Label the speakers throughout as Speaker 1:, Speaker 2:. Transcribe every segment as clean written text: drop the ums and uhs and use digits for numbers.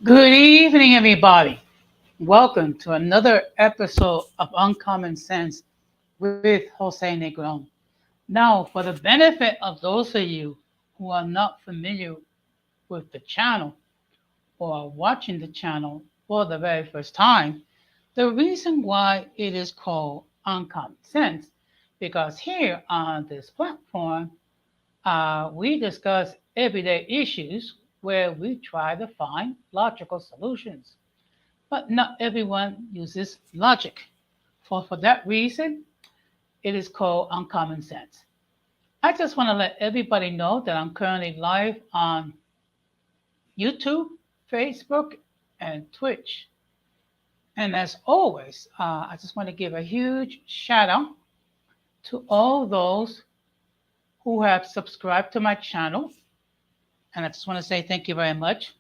Speaker 1: Good evening, everybody. Welcome to another episode of Uncommon Sense with Jose Negron. Now, for the benefit of those of you who are not familiar with the channel or are watching the channel for the very first time, the reason why it is called Uncommon Sense, because here on this platform, we discuss everyday issues where we try to find logical solutions. But not everyone uses logic. For that reason, it is called Uncommon Sense. I just want to let everybody know that I'm currently live on YouTube, Facebook, and Twitch. And as always, I just want to give a huge shout out to all those who have subscribed to my channel. And I just want to say thank you very much.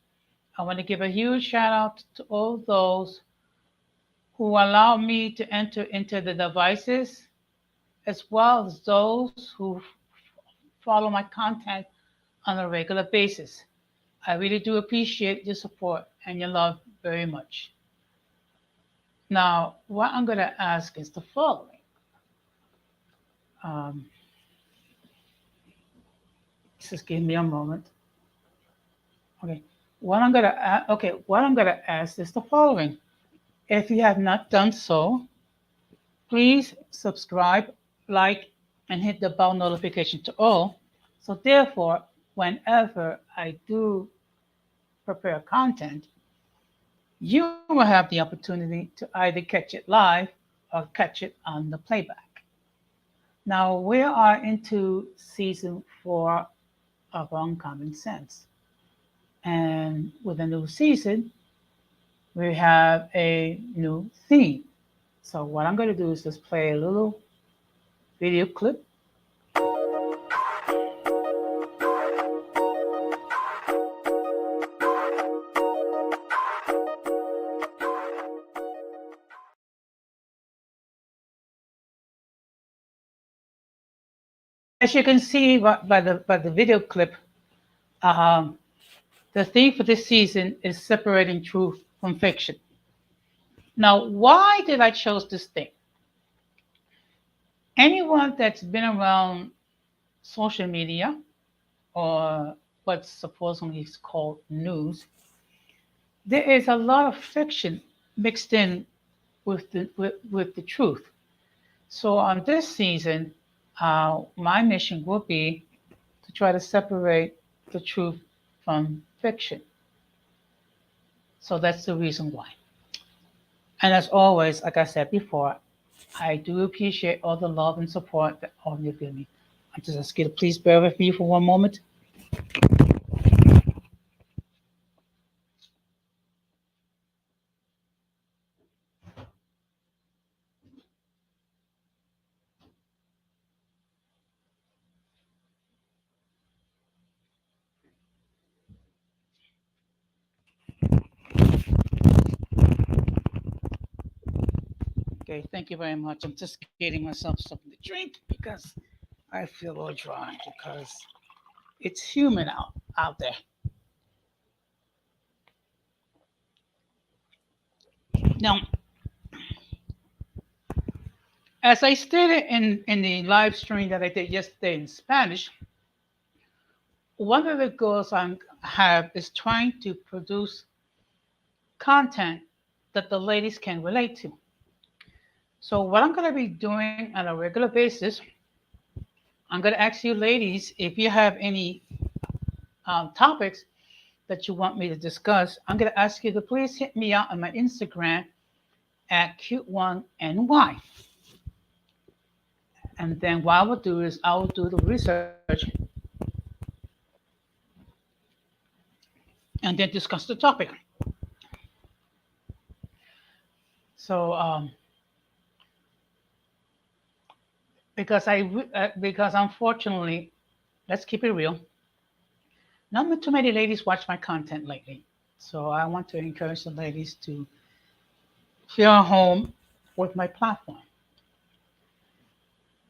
Speaker 1: I want to give a huge shout out to all those who allow me to enter into the devices, as well as those who follow my content on a regular basis. I really do appreciate your support and your love very much. Now, what I'm going to ask is the following. Just give me a moment. Okay. What I'm going to ask is the following. If you have not done so, please subscribe, like, and hit the bell notification to all. So therefore, whenever I do prepare content, you will have the opportunity to either catch it live or catch it on the playback. Now, we are into season 4 of Uncommon Sense. And with a new season, we have a new theme. So what I'm going to do is just play a little video clip. As you can see by the video clip, the theme for this season is separating truth from fiction. Now, why did I choose this theme? Anyone that's been around social media or what supposedly is called news, there is a lot of fiction mixed in with the truth. So on this season, my mission will be to try to separate the truth from fiction. So that's the reason why. And as always, like I said before, I do appreciate all the love and support that all of you give me. I just ask you to please bear with me for one moment. Okay, thank you very much. I'm just getting myself something to drink because I feel a little dry because it's humid out there. Now, as I stated in the live stream that I did yesterday in Spanish, one of the goals I have is trying to produce content that the ladies can relate to. So what I'm going to be doing on a regular basis, I'm going to ask you ladies if you have any topics that you want me to discuss. I'm going to ask you to please hit me out on my Instagram at cute1ny. And then what I will do is I will do the research and then discuss the topic. So because unfortunately, let's keep it real, not too many ladies watch my content lately. So I want to encourage the ladies to feel at home with my platform.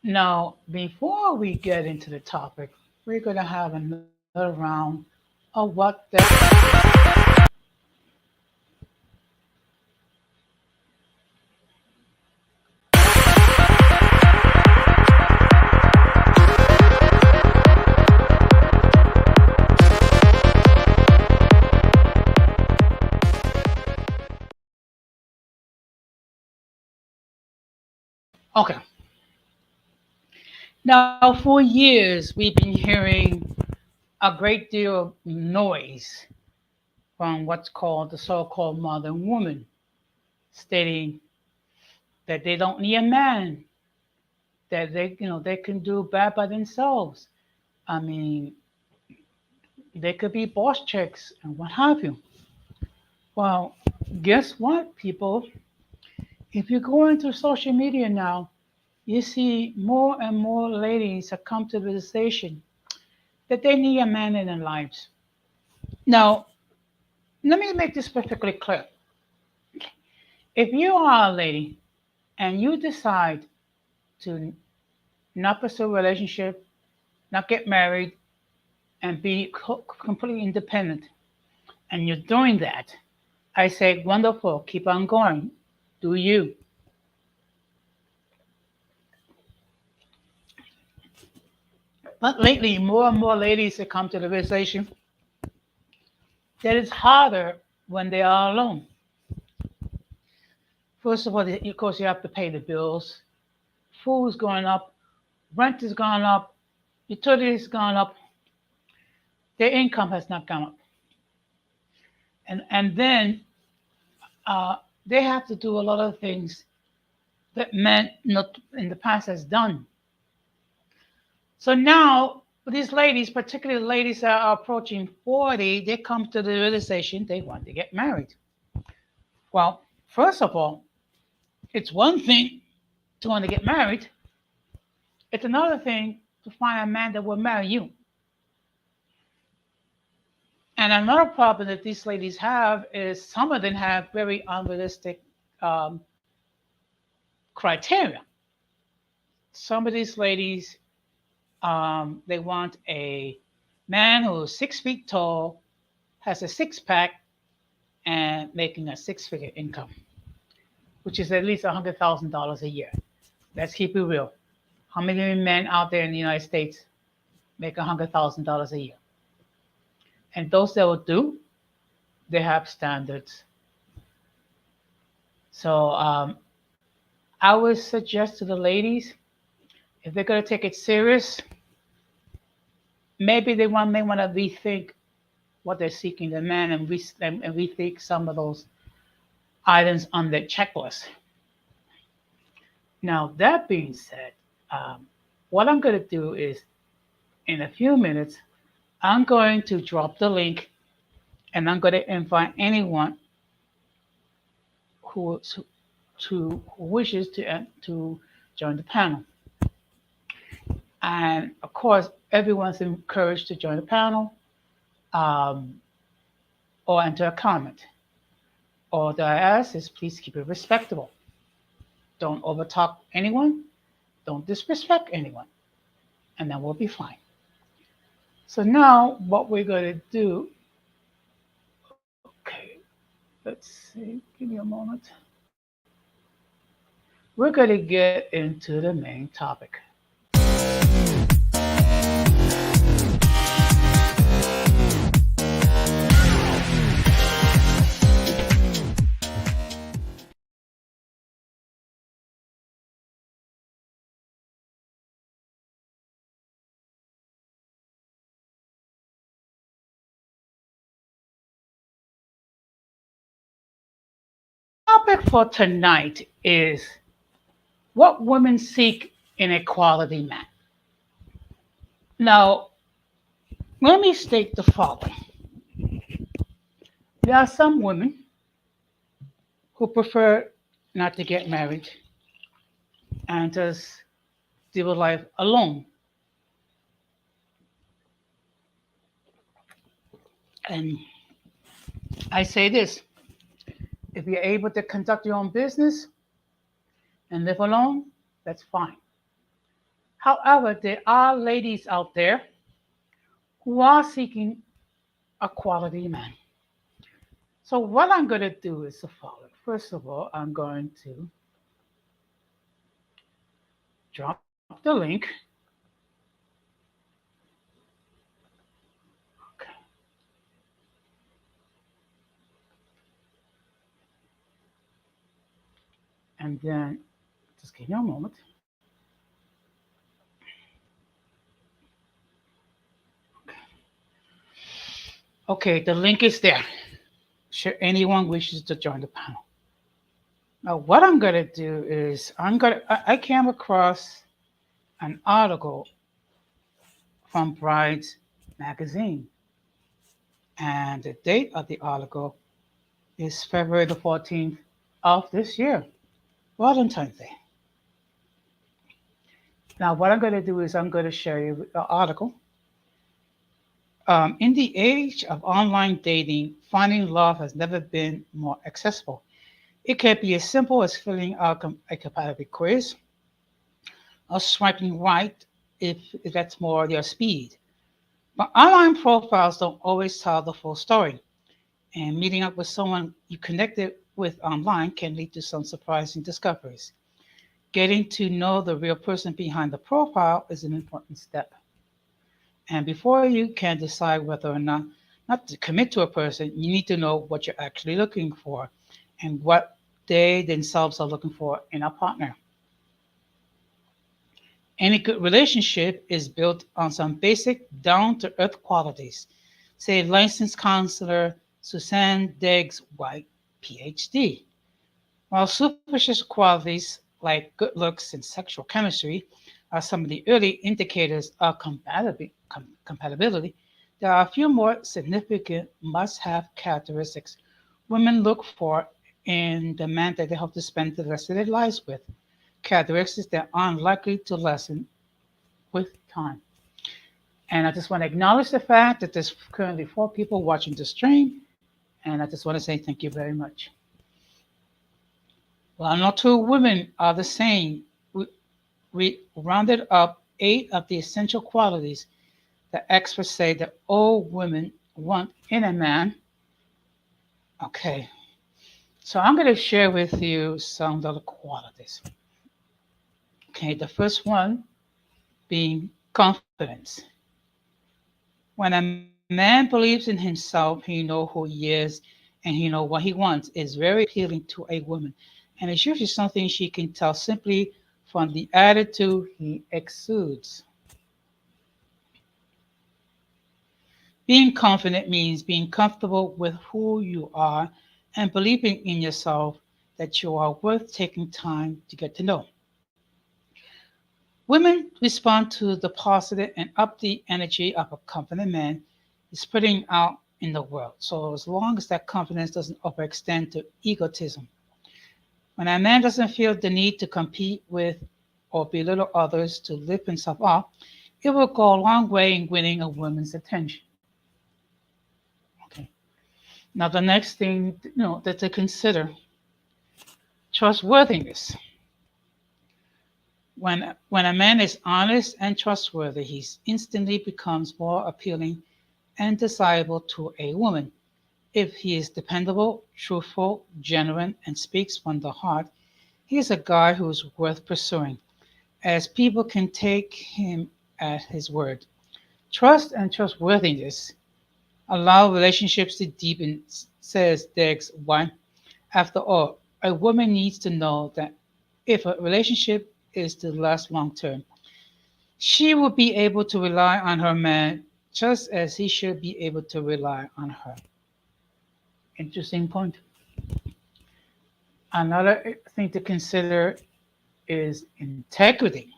Speaker 1: Now, before we get into the topic, we're going to have another round of what the Okay. Now, for years, we've been hearing a great deal of noise from what's called the so-called modern woman, stating that they don't need a man, that they can do bad by themselves. I mean, they could be boss chicks and what have you. Well, guess what, people? If you go into social media now, you see more and more ladies have come to the realization that they need a man in their lives. Now, let me make this perfectly clear. If you are a lady and you decide to not pursue a relationship, not get married, and be completely independent, and you're doing that, I say, wonderful, keep on going. Do you? But lately, more and more ladies have come to the realization that it's harder when they are alone. First of all, of course, you have to pay the bills. Food's going up, rent has gone up, utilities gone up. Their income has not gone up, and then uh, they have to do a lot of things that men not in the past has done. So now these ladies, particularly ladies that are approaching 40, they come to the realization they want to get married. Well, first of all, it's one thing to want to get married. It's another thing to find a man that will marry you. And another problem that these ladies have is some of them have very unrealistic um, criteria. Some of these ladies, they want a man who's 6 feet tall, has a six pack, and making a six-figure income, which is at least $100,000 a year. Let's keep it real. How many men out there in the United States make $100,000 a year? And those that will do, they have standards. So I would suggest to the ladies, if they're going to take it serious, maybe may want to rethink what they're seeking in a man and rethink some of those items on their checklist. Now, that being said, what I'm going to do is in a few minutes, I'm going to drop the link and I'm going to invite anyone who, who wishes to join the panel. And of course, everyone's encouraged to join the panel um, or enter a comment. All that I ask is please keep it respectable. Don't overtalk anyone. Don't disrespect anyone. And then we'll be fine. So now what we're going to do, okay, let's see, give me a moment. We're going to get into the main topic. Topic for tonight is what women seek in a quality man. Now, let me state the following. There are some women who prefer not to get married and just live life alone. And I say this, if you're able to conduct your own business and live alone, that's fine. However, there are ladies out there who are seeking a quality man. So what I'm going to do is the following. First of all, I'm going to drop the link. Okay. And then Just give me a moment. Okay, the link is there. Should anyone wishes to join the panel. Now, what I'm going to do is I came across an article from Brides magazine, and the date of the article is February the 14th of this year, Valentine's Day. Now, what I'm going to do is I'm going to share you the article. In the age of online dating, finding love has never been more accessible. It can be as simple as filling out a compatibility quiz or swiping right if that's more your speed. But online profiles don't always tell the full story, and meeting up with someone you connected with online can lead to some surprising discoveries. Getting to know the real person behind the profile is an important step. And before you can decide whether or not to commit to a person, you need to know what you're actually looking for and what they themselves are looking for in a partner. Any good relationship is built on some basic down-to-earth qualities, say licensed counselor Suzanne Diggs White, PhD. While superficial qualities like good looks and sexual chemistry are some of the early indicators of compatibility, there are a few more significant must-have characteristics women look for in the man that they hope to spend the rest of their lives with, characteristics that aren't likely to lessen with time. And I just want to acknowledge the fact that there's currently 4 people watching the stream, and I just want to say thank you very much. While no 2 women are the same, we rounded up 8 of the essential qualities that experts say that all women want in a man. Okay, so I'm going to share with you some of the qualities. Okay, the first one being confidence. When a man believes in himself, he knows who he is and he knows what he wants, is very appealing to a woman. And it's usually something she can tell simply from the attitude he exudes. Being confident means being comfortable with who you are and believing in yourself that you are worth taking time to get to know. Women respond to the positive and upbeat energy of a confident man is putting out in the world. So as long as that confidence doesn't overextend to egotism. When a man doesn't feel the need to compete with or belittle others to lift himself up, it will go a long way in winning a woman's attention. Okay. Now the next thing that to consider, trustworthiness. When a man is honest and trustworthy, he instantly becomes more appealing and desirable to a woman. If he is dependable, truthful, genuine, and speaks from the heart, he is a guy who is worth pursuing, as people can take him at his word. Trust and trustworthiness allow relationships to deepen, says Diggs White. After all, a woman needs to know that if a relationship is to last long term, she will be able to rely on her man just as he should be able to rely on her. Interesting point. Another thing to consider is integrity.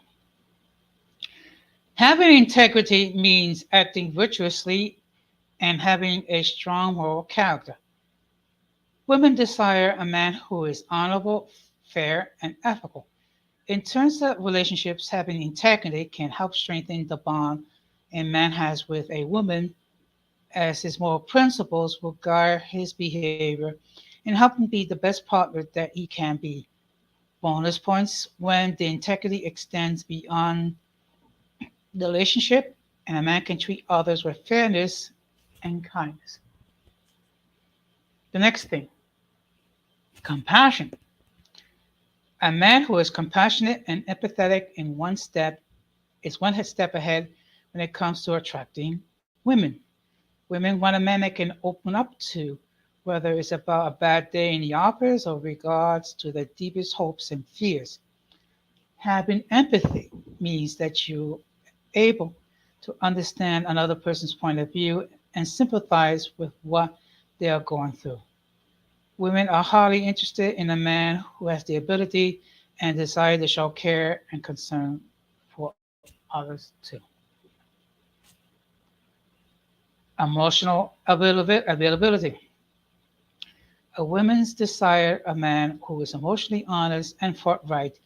Speaker 1: Having integrity means acting virtuously and having a strong moral character. Women desire a man who is honorable, fair, and ethical. In terms of relationships, having integrity can help strengthen the bond a man has with a woman, as his moral principles will guide his behavior and help him be the best partner that he can be. Bonus points when the integrity extends beyond the relationship and a man can treat others with fairness and kindness. The next thing, compassion. A man who is compassionate and empathetic is one step ahead when it comes to attracting women. Women want a man they can open up to, whether it's about a bad day in the office or regards to their deepest hopes and fears. Having empathy means that you're able to understand another person's point of view and sympathize with what they are going through. Women are highly interested in a man who has the ability and desire to show care and concern for others too. Emotional availability. A woman's desire a man who is emotionally honest and forthright,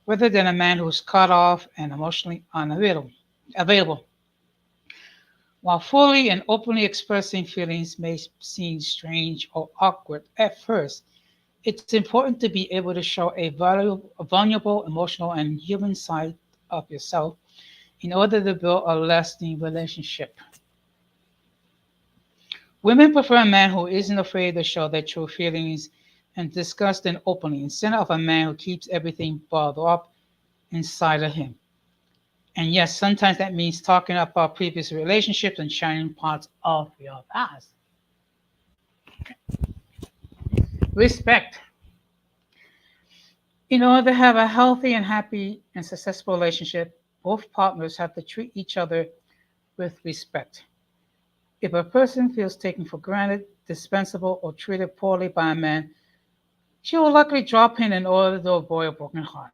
Speaker 1: rather than a man who is cut off and emotionally unavailable. Available. While fully and openly expressing feelings may seem strange or awkward at first, it's important to be able to show a vulnerable, emotional, and human side of yourself in order to build a lasting relationship. Women prefer a man who isn't afraid to show their true feelings and discuss them openly instead of a man who keeps everything bottled up inside of him. And yes, sometimes that means talking about previous relationships and sharing parts of your past. Respect. In order to have a healthy and happy and successful relationship, both partners have to treat each other with respect. If a person feels taken for granted, dispensable, or treated poorly by a man, she will likely drop him in order to avoid a broken heart.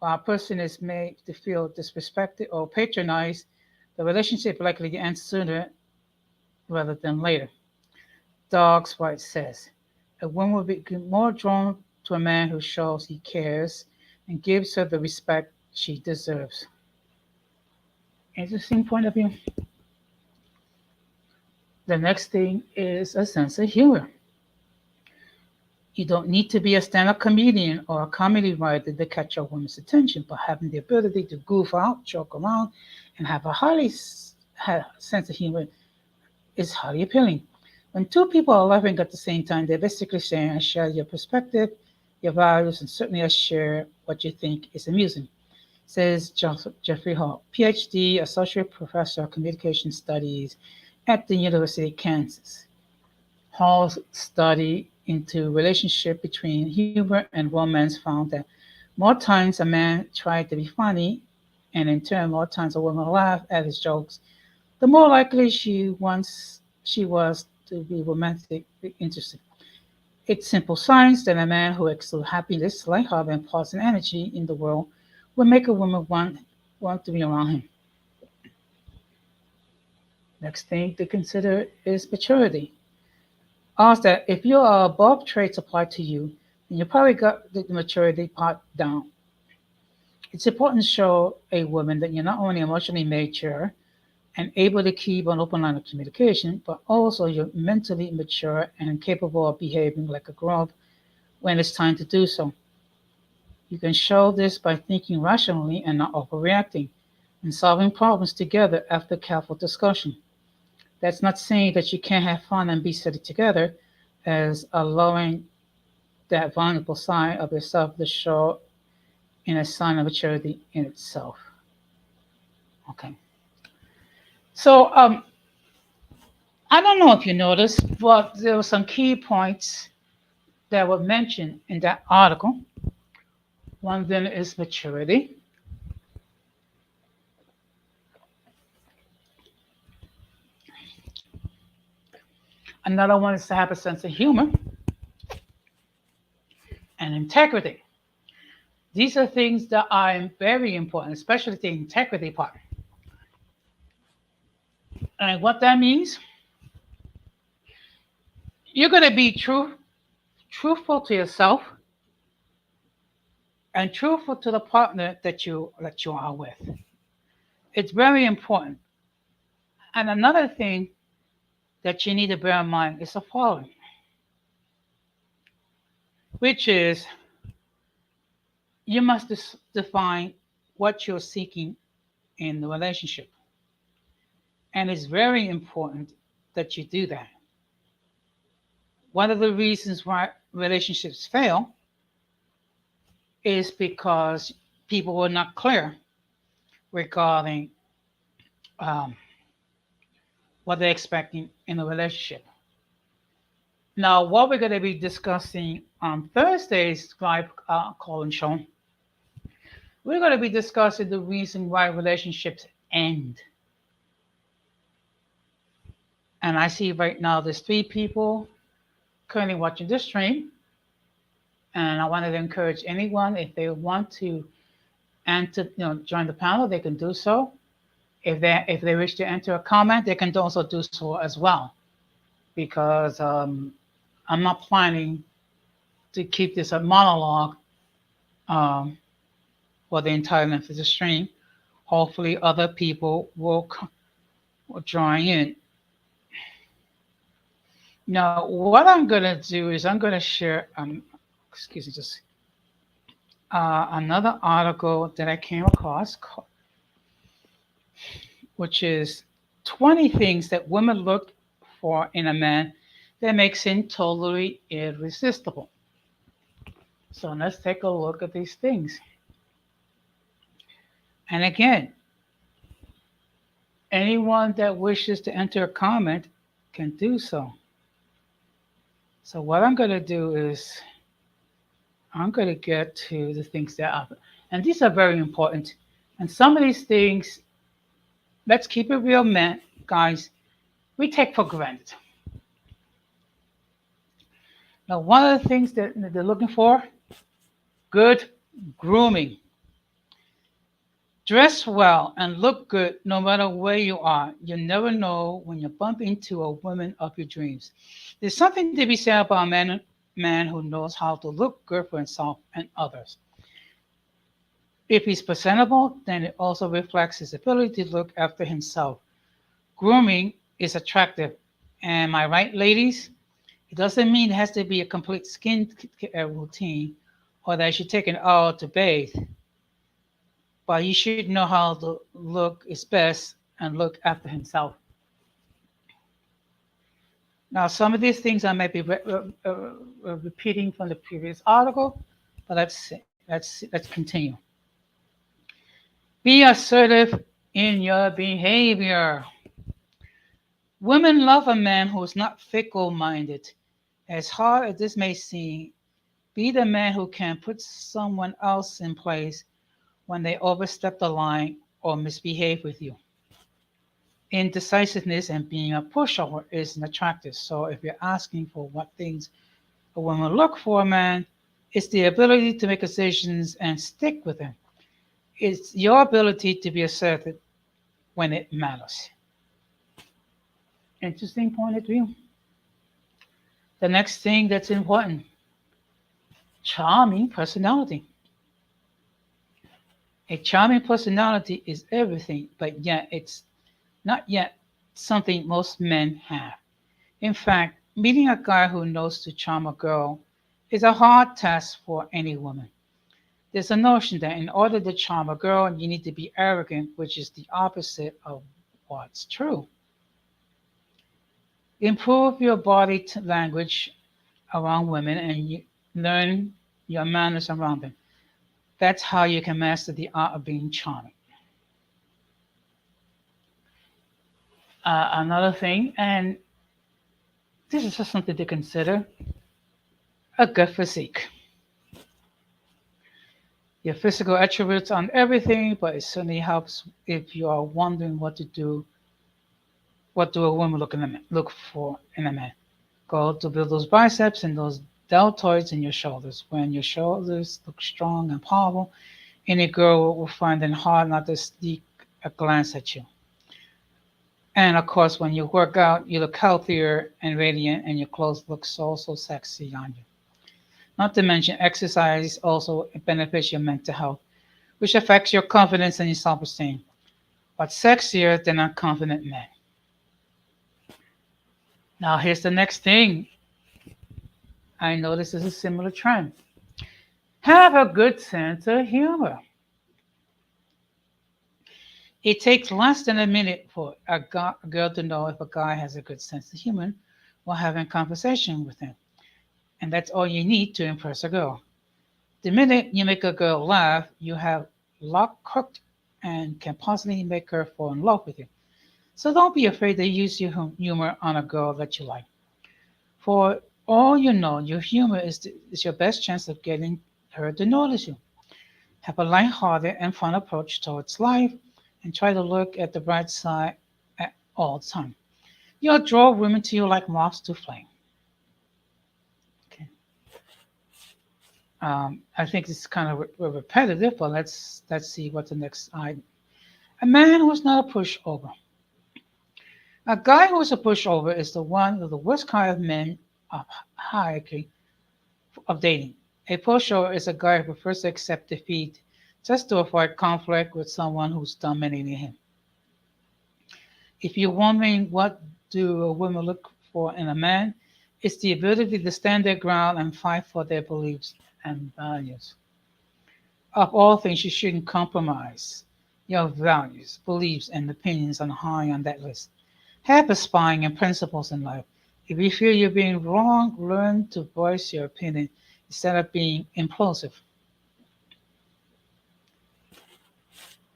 Speaker 1: While a person is made to feel disrespected or patronized, the relationship likely ends sooner rather than later. Dogs White says, a woman will be more drawn to a man who shows he cares and gives her the respect she deserves. Interesting point of view. The next thing is a sense of humor. You don't need to be a stand-up comedian or a comedy writer to catch a woman's attention, but having the ability to goof out, joke around, and have a sense of humor is highly appealing. When two people are laughing at the same time, they're basically saying, I share your perspective, your values, and certainly I share what you think is amusing, says Jeffrey Hall, PhD, Associate Professor of Communication Studies at the University of Kansas. Hall's study into relationship between humor and romance found that more times a man tried to be funny, and in turn more times a woman laughed at his jokes, the more likely she was to be romantically interested. It's simple science that a man who exudes happiness, lighthearted, and positive energy in the world will make a woman want to be around him. Next thing to consider is maturity. Ask that if your above traits apply to you, then you probably got the maturity part down. It's important to show a woman that you're not only emotionally mature and able to keep an open line of communication, but also you're mentally mature and capable of behaving like a grown up when it's time to do so. You can show this by thinking rationally and not overreacting, and solving problems together after careful discussion. That's not saying that you can't have fun and be silly together, as allowing that vulnerable side of yourself to show in a sign of maturity in itself. Okay. So I don't know if you noticed, but there were some key points that were mentioned in that article. One of them is maturity. Another one is to have a sense of humor and integrity. These are things that are very important, especially the integrity part. And what that means, you're going to be truthful to yourself and truthful to the partner that you are with. It's very important. And another thing that you need to bear in mind is the following, which is you must define what you're seeking in the relationship. And it's very important that you do that. One of the reasons why relationships fail is because people were not clear regarding um, what they're expecting in a relationship. Now, what we're going to be discussing on Thursday's live call and show We're going to be discussing the reason why relationships end. And I see right now there's 3 people currently watching this stream. And I wanted to encourage anyone, if they want to enter, join the panel, they can do so. If they wish to enter a comment, they can also do so as well. Because I'm not planning to keep this a monologue for the entire length of the stream. Hopefully other people will join in. Now, what I'm going to do is I'm going to share, just another article that I came across, which is 20 things that women look for in a man that makes him totally irresistible. So let's take a look at these things. And again, anyone that wishes to enter a comment can do so. So what I'm going to do is I'm going to get to the things that are, and these are very important. And some of these things, let's keep it real, man, guys, we take for granted. Now, one of the things that they're looking for, good grooming. Dress well and look good no matter where you are. You never know when you bump into a woman of your dreams. There's something to be said about a man who knows how to look good for himself and others. If he's presentable, then it also reflects his ability to look after himself. Grooming is attractive. Am I right, ladies? It doesn't mean it has to be a complete skin care routine or that you take an hour to bathe. But you should know how to look his best and look after himself. Now, some of these things I might be repeating from the previous article, but let's continue. Be assertive in your behavior. Women love a man who is not fickle-minded. As hard as this may seem, be the man who can put someone else in place when they overstep the line or misbehave with you. Indecisiveness and being a pushover isn't attractive. So if you're asking for what things a woman look for a man, it's the ability to make decisions and stick with them. It's your ability to be assertive when it matters. Interesting point of view. The next thing that's important, charming personality. A charming personality is everything, but yet it's not yet something most men have. In fact, meeting a guy who knows to charm a girl is a hard task for any woman. There's a notion that in order to charm a girl, you need to be arrogant, which is the opposite of what's true. Improve your body language around women and you learn your manners around them. That's how you can master the art of being charming. Another thing, and this is just something to consider, a good physique. Your physical attributes aren't everything, but it certainly helps if you are wondering what to do. What do a woman look for in a man? Go to build those biceps and those deltoids in your shoulders. When your shoulders look strong and powerful, any girl will find it hard not to sneak a glance at you. And of course, when you work out, you look healthier and radiant, and your clothes look so sexy on you. Not to mention, exercise also benefits your mental health, which affects your confidence and your self-esteem. But sexier than a confident man. Now, here's the next thing. I know this is a similar trend. Have a good sense of humor. It takes less than a minute for a girl to know if a guy has a good sense of humor while having a conversation with him. And that's all you need to impress a girl. The minute you make a girl laugh, you have luck hooked and can possibly make her fall in love with you. So don't be afraid to use your humor on a girl that you like. For all you know, your humor is your best chance of getting her to notice you. Have a lighthearted and fun approach towards life, and try to look at the bright side at all the time. You'll draw women to you like moths to flame. Okay. I think it's kind of repetitive, but let's see what the next item. A man who is not a pushover. A guy who is a pushover is the one of the worst kind of men of hierarchy of dating. A pushover is a guy who prefers to accept defeat just to avoid conflict with someone who's dominating him. If you're wondering what do women look for in a man, it's the ability to stand their ground and fight for their beliefs and values. Of all things, you shouldn't compromise your values, beliefs, and opinions on high on that list. Have aspiring and principles in life. If you feel you're being wrong, learn to voice your opinion instead of being impulsive.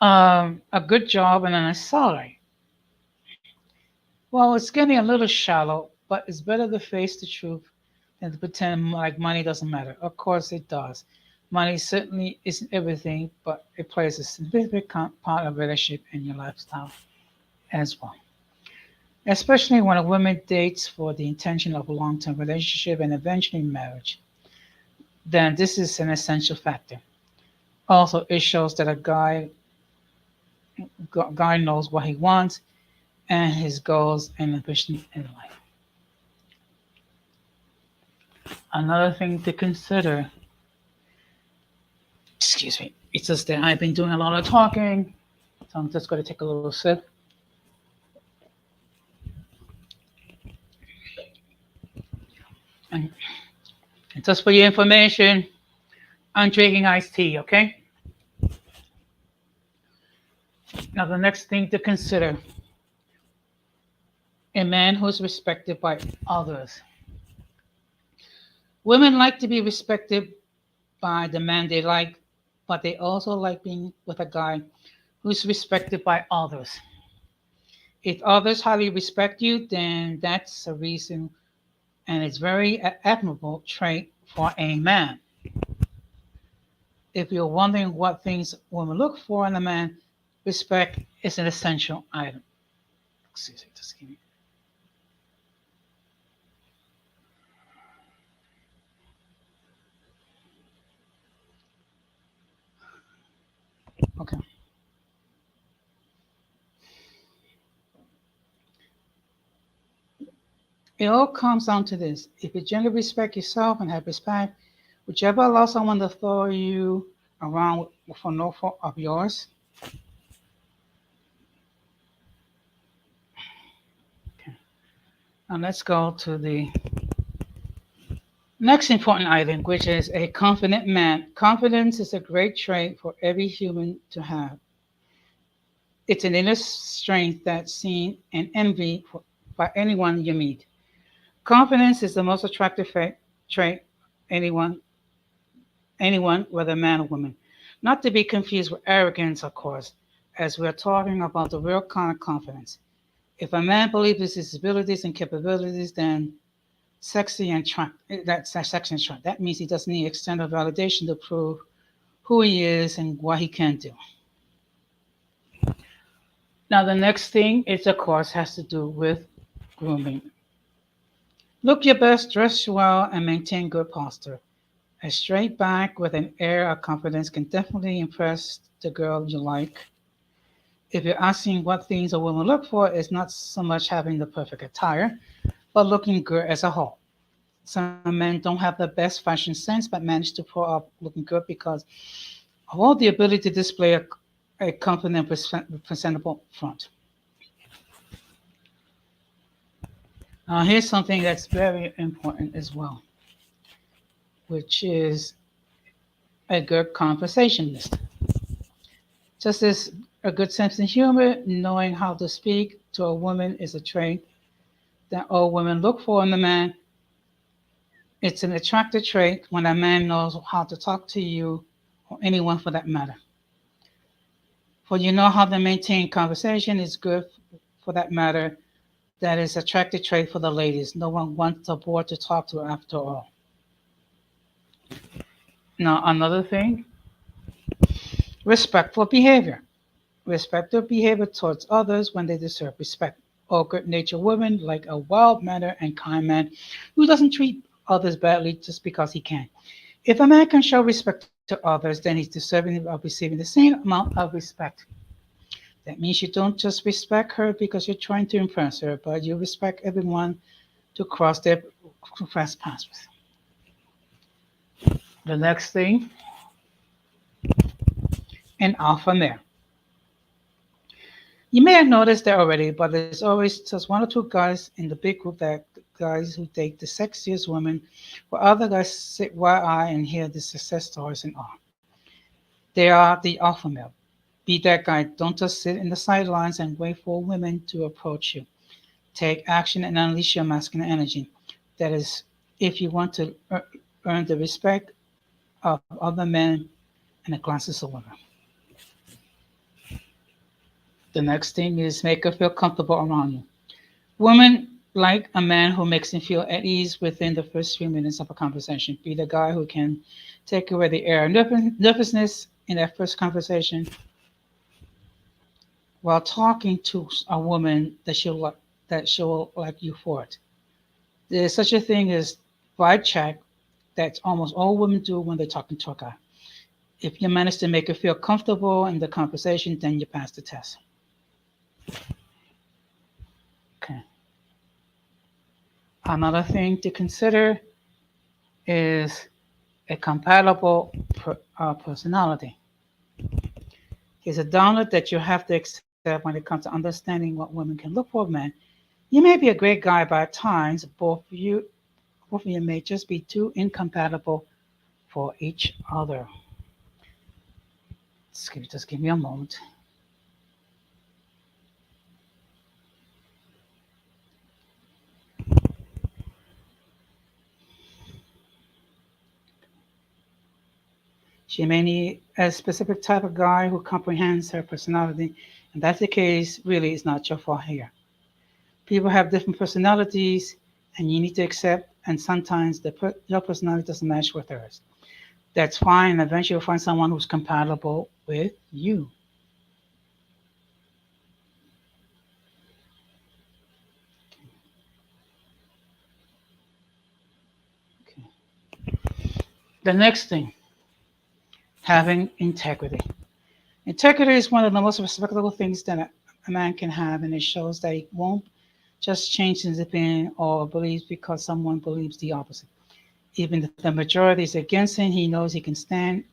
Speaker 1: A good job and a nice salary. Well, it's getting a little shallow, but it's better to face the truth than to pretend like money doesn't matter. Of course it does. Money certainly isn't everything, but it plays a significant part of relationship and your lifestyle as well. Especially when a woman dates for the intention of a long-term relationship and eventually marriage, then this is an essential factor. Also, it shows that a guy knows what he wants and his goals and ambitions in life. Another thing to consider, excuse me, it's just that I've been doing a lot of talking, so I'm just going to take a little sip. And just for your information, I'm drinking iced tea, okay? Now, the next thing to consider, a man who is respected by others. Women like to be respected by the man they like, but they also like being with a guy who's respected by others. If others highly respect you, then that's a reason, and it's very admirable trait for a man. If you're wondering what things women look for in a man, respect is an essential item. Excuse me, just give me. Okay. It all comes down to this. If you generally respect yourself and have respect, would you ever allow someone to throw you around for no fault of yours? Okay. Now let's go to the next important item, which is a confident man. Confidence is a great trait for every human to have. It's an inner strength that's seen and envied by anyone you meet. Confidence is the most attractive trait anyone, whether man or woman. Not to be confused with arrogance, of course, as we're talking about the real kind of confidence. If a man believes his abilities and capabilities, then sexy and that's sexy and attract. That means he doesn't need external validation to prove who he is and what he can do. Now, the next thing is, of course, has to do with grooming. Look your best, dress well, and maintain good posture. A straight back with an air of confidence can definitely impress the girl you like. If you're asking what things a woman look for, it's not so much having the perfect attire, but looking good as a whole. Some men don't have the best fashion sense, but manage to pull up looking good because of all the ability to display a confident, presentable front. Now, here's something that's very important as well, which is a good conversationalist. Just as a good sense of humor, knowing how to speak to a woman is a trait that all women look for in a man. It's an attractive trait when a man knows how to talk to you or anyone for that matter. For you know how to maintain conversation is good for that matter. That is attractive trait for the ladies. No one wants a boy to talk to after all. Now, another thing Respectful behavior. Respectful behavior towards others when they deserve respect. Or good-natured woman like a well-mannered and kind man who doesn't treat others badly just because he can. If a man can show respect to others, then he's deserving of receiving the same amount of respect. That means you don't just respect her because you're trying to impress her, but you respect everyone to cross paths with. The next thing, an alpha male. You may have noticed that already, but there's always just one or two guys in the big group that guys who date the sexiest women, while other guys sit wide-eyed and hear the success stories and all. They are the alpha male. Be that guy. Don't just sit in the sidelines and wait for women to approach you. Take action and unleash your masculine energy. That is, if you want to earn the respect of other men and the glances of women. The next thing is make her feel comfortable around you. Women like a man who makes them feel at ease within the first few minutes of a conversation. Be the guy who can take away the air of nervousness in that first conversation while talking to a woman that she'll like you for it. There's such a thing as vibe check that almost all women do when they're talking to a guy. If you manage to make her feel comfortable in the conversation, then you pass the test. Okay. Another thing to consider is a compatible personality. Here's a download that you have to accept when it comes to understanding what women can look for in men. You may be a great guy, but at times both of you may just be too incompatible for each other. Just give me a moment. She may need a specific type of guy who comprehends her personality, and that's the case. Really, it's not your fault here. People have different personalities, and you need to accept. And sometimes your personality doesn't match with hers. That's fine. And eventually, you'll find someone who's compatible with you. Okay. The next thing, having integrity. Integrity is one of the most respectable things that a man can have, and it shows that he won't just change his opinion or beliefs because someone believes the opposite. Even if the majority is against him, he knows he can stand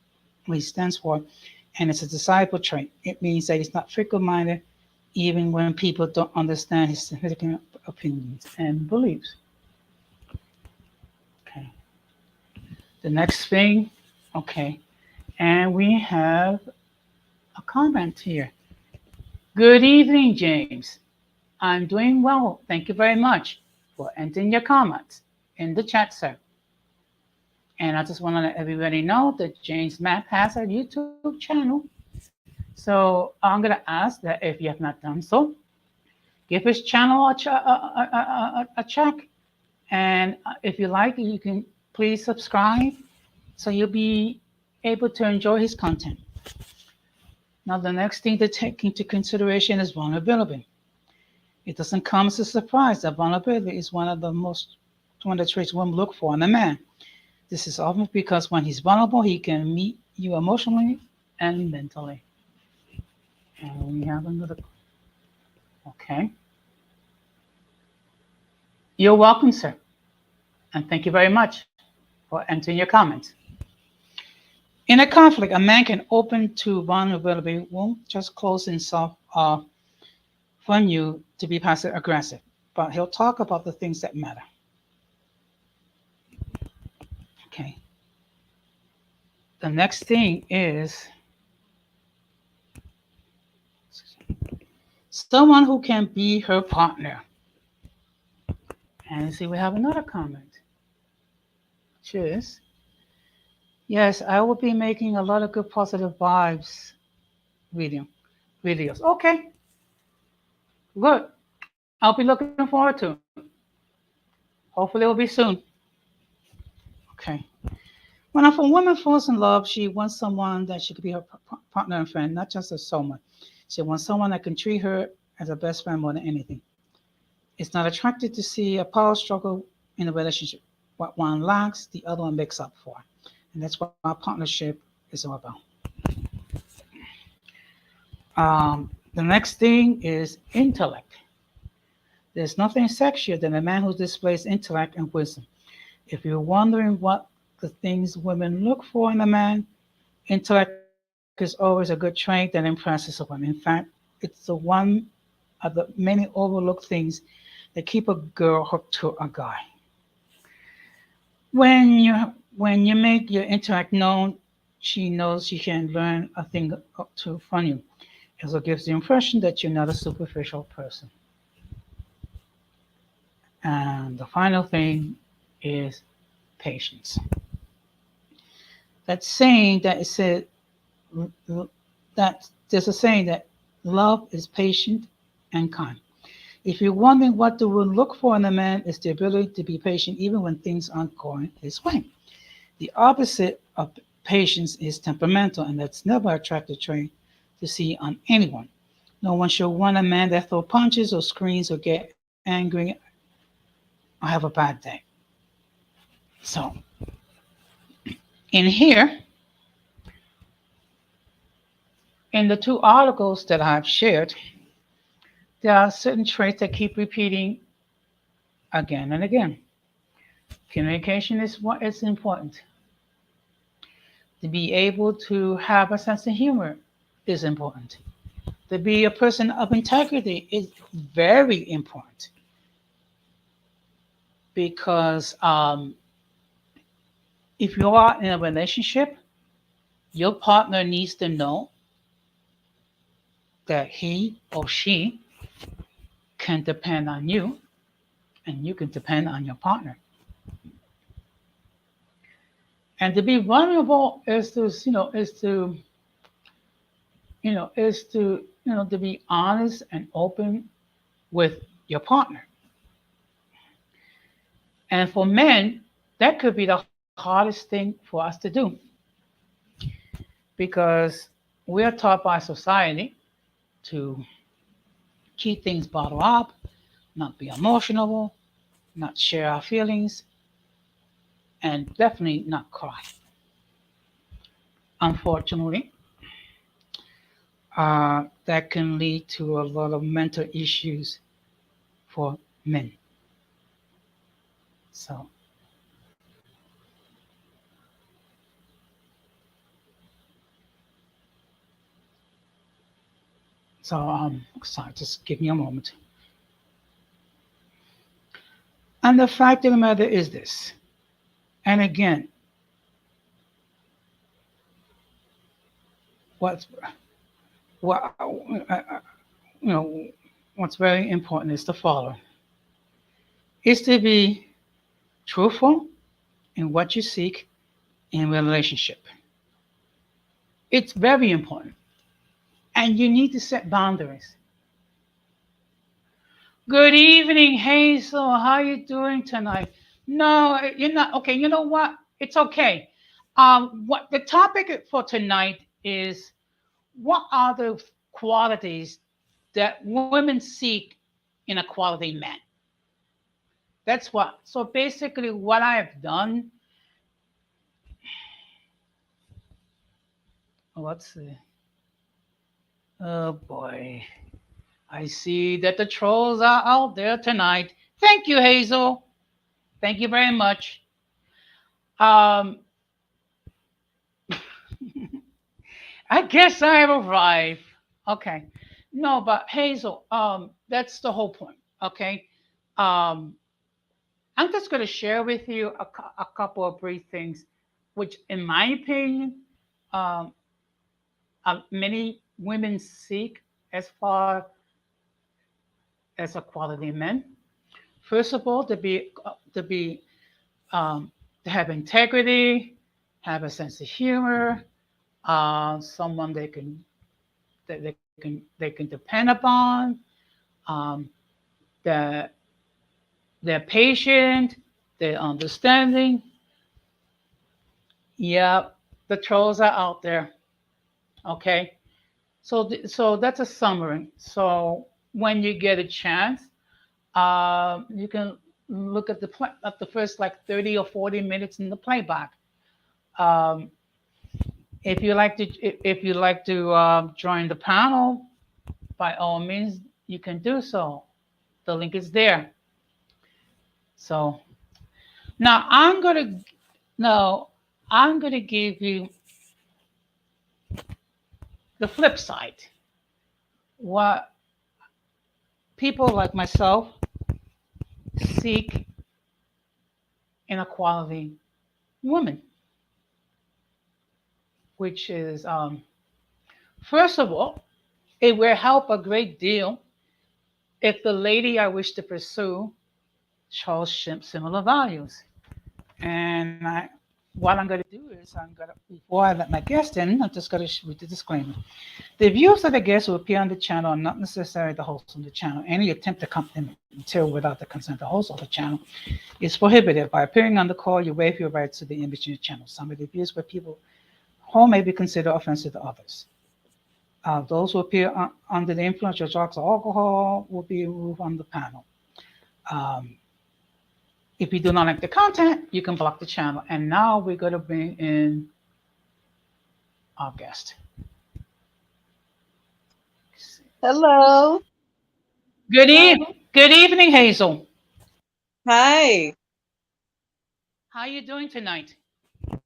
Speaker 1: what he stands for, and it's a desirable trait. It means that he's not fickle-minded, even when people don't understand his significant opinions and beliefs. Okay. The next thing, okay, and we have a comment here. Good evening, James. I'm doing well. Thank you very much for entering your comments in the chat, sir. And I just want to let everybody know that James Mapp has a YouTube channel. So I'm going to ask that if you have not done so, give his channel a check. And if you like, you can please subscribe so you'll be able to enjoy his content. Now, the next thing to take into consideration is vulnerability. It doesn't come as a surprise that vulnerability is one of the traits women look for in a man. This is often because when he's vulnerable, he can meet you emotionally and mentally. And we have another. Okay. You're welcome, sir. And thank you very much for entering your comments. In a conflict, a man can open to vulnerability, won't just close himself off from you to be passive aggressive, but he'll talk about the things that matter. Okay. The next thing is someone who can be her partner. And see, we have another comment, which is, yes, I will be making a lot of good positive vibes videos. Okay, good. I'll be looking forward to it. Hopefully it will be soon. Okay. When a woman falls in love, she wants someone that she could be her partner and friend, not just a soulmate. She wants someone that can treat her as a best friend more than anything. It's not attracted to see a power struggle in a relationship. What one lacks, the other one makes up for. And that's what our partnership is all about. The next thing is intellect. There's nothing sexier than a man who displays intellect and wisdom. If you're wondering what the things women look for in a man, intellect is always a good trait that impresses a woman. In fact, it's the one of the many overlooked things that keep a girl hooked to a guy. When you make your intellect known, she knows she can learn a thing or two from you. It also gives the impression that you're not a superficial person. And the final thing is patience. That saying that it said that there's a saying that love is patient and kind. If you're wondering what the would look for in a man, is the ability to be patient even when things aren't going his way. The opposite of patience is temperamental, and that's never an attractive trait to see on anyone. No one should want a man that throws punches or screams or get angry or have a bad day. So, in here, in the two articles that I've shared, there are certain traits that keep repeating again and again. Communication is what is important. To be able to have a sense of humor is important. To be a person of integrity is very important. Because if you are in a relationship, your partner needs to know that he or she can depend on you and you can depend on your partner. And to be vulnerable is to be honest and open with your partner. And for men, that could be the hardest thing for us to do because we are taught by society to keep things bottled up, not be emotional, not share our feelings, and definitely not cry. Unfortunately, that can lead to a lot of mental issues for men. So, sorry, just give me a moment. And the fact of the matter is this, and again, what's what what's very important is the following: is to be truthful in what you seek in a relationship. It's very important, and you need to set boundaries. Good evening, Hazel. How are you doing tonight? No, you're not. Okay, you know what? It's okay. What the topic for tonight is: what are the qualities that women seek in a quality man? That's what. So basically, what I have done. Let's see. Oh boy. I see that the trolls are out there tonight. Thank you, Hazel. Thank you very much. Um, I guess I have arrived. Okay. No, but Hazel, that's the whole point. Okay. Um, I'm just going to share with you a couple of brief things, which, in my opinion, um, many women seek as far as a quality man. First of all, um, to have integrity, have a sense of humor, someone they can depend upon, um, that they're patient, they're understanding. Yeah, the trolls are out there. Okay, so that's a summary. So when you get a chance, you can look at at the first like 30 or 40 minutes in the playback. Um, if you like to join the panel, by all means, you can do so. The link is there. So now now I'm gonna give you the flip side. What people like myself seek in a quality woman, which is first of all, it will help a great deal if the lady I wish to pursue shows similar values. And what I'm going to do is before I let my guest in, I'm just going to read the disclaimer. The views of the guests who appear on the channel are not necessarily the host of the channel. Any attempt to comment material without the consent of the host of the channel is prohibited. By appearing on the call, you waive your rights to the image in your channel. Some of the views by people who may be considered offensive to others. Those who appear under the influence of drugs or alcohol will be removed on the panel. If you do not like the content, you can block the channel. And now we're going to bring in our guest.
Speaker 2: Hello.
Speaker 1: Good evening, Hazel.
Speaker 2: Hi.
Speaker 1: How are you doing tonight?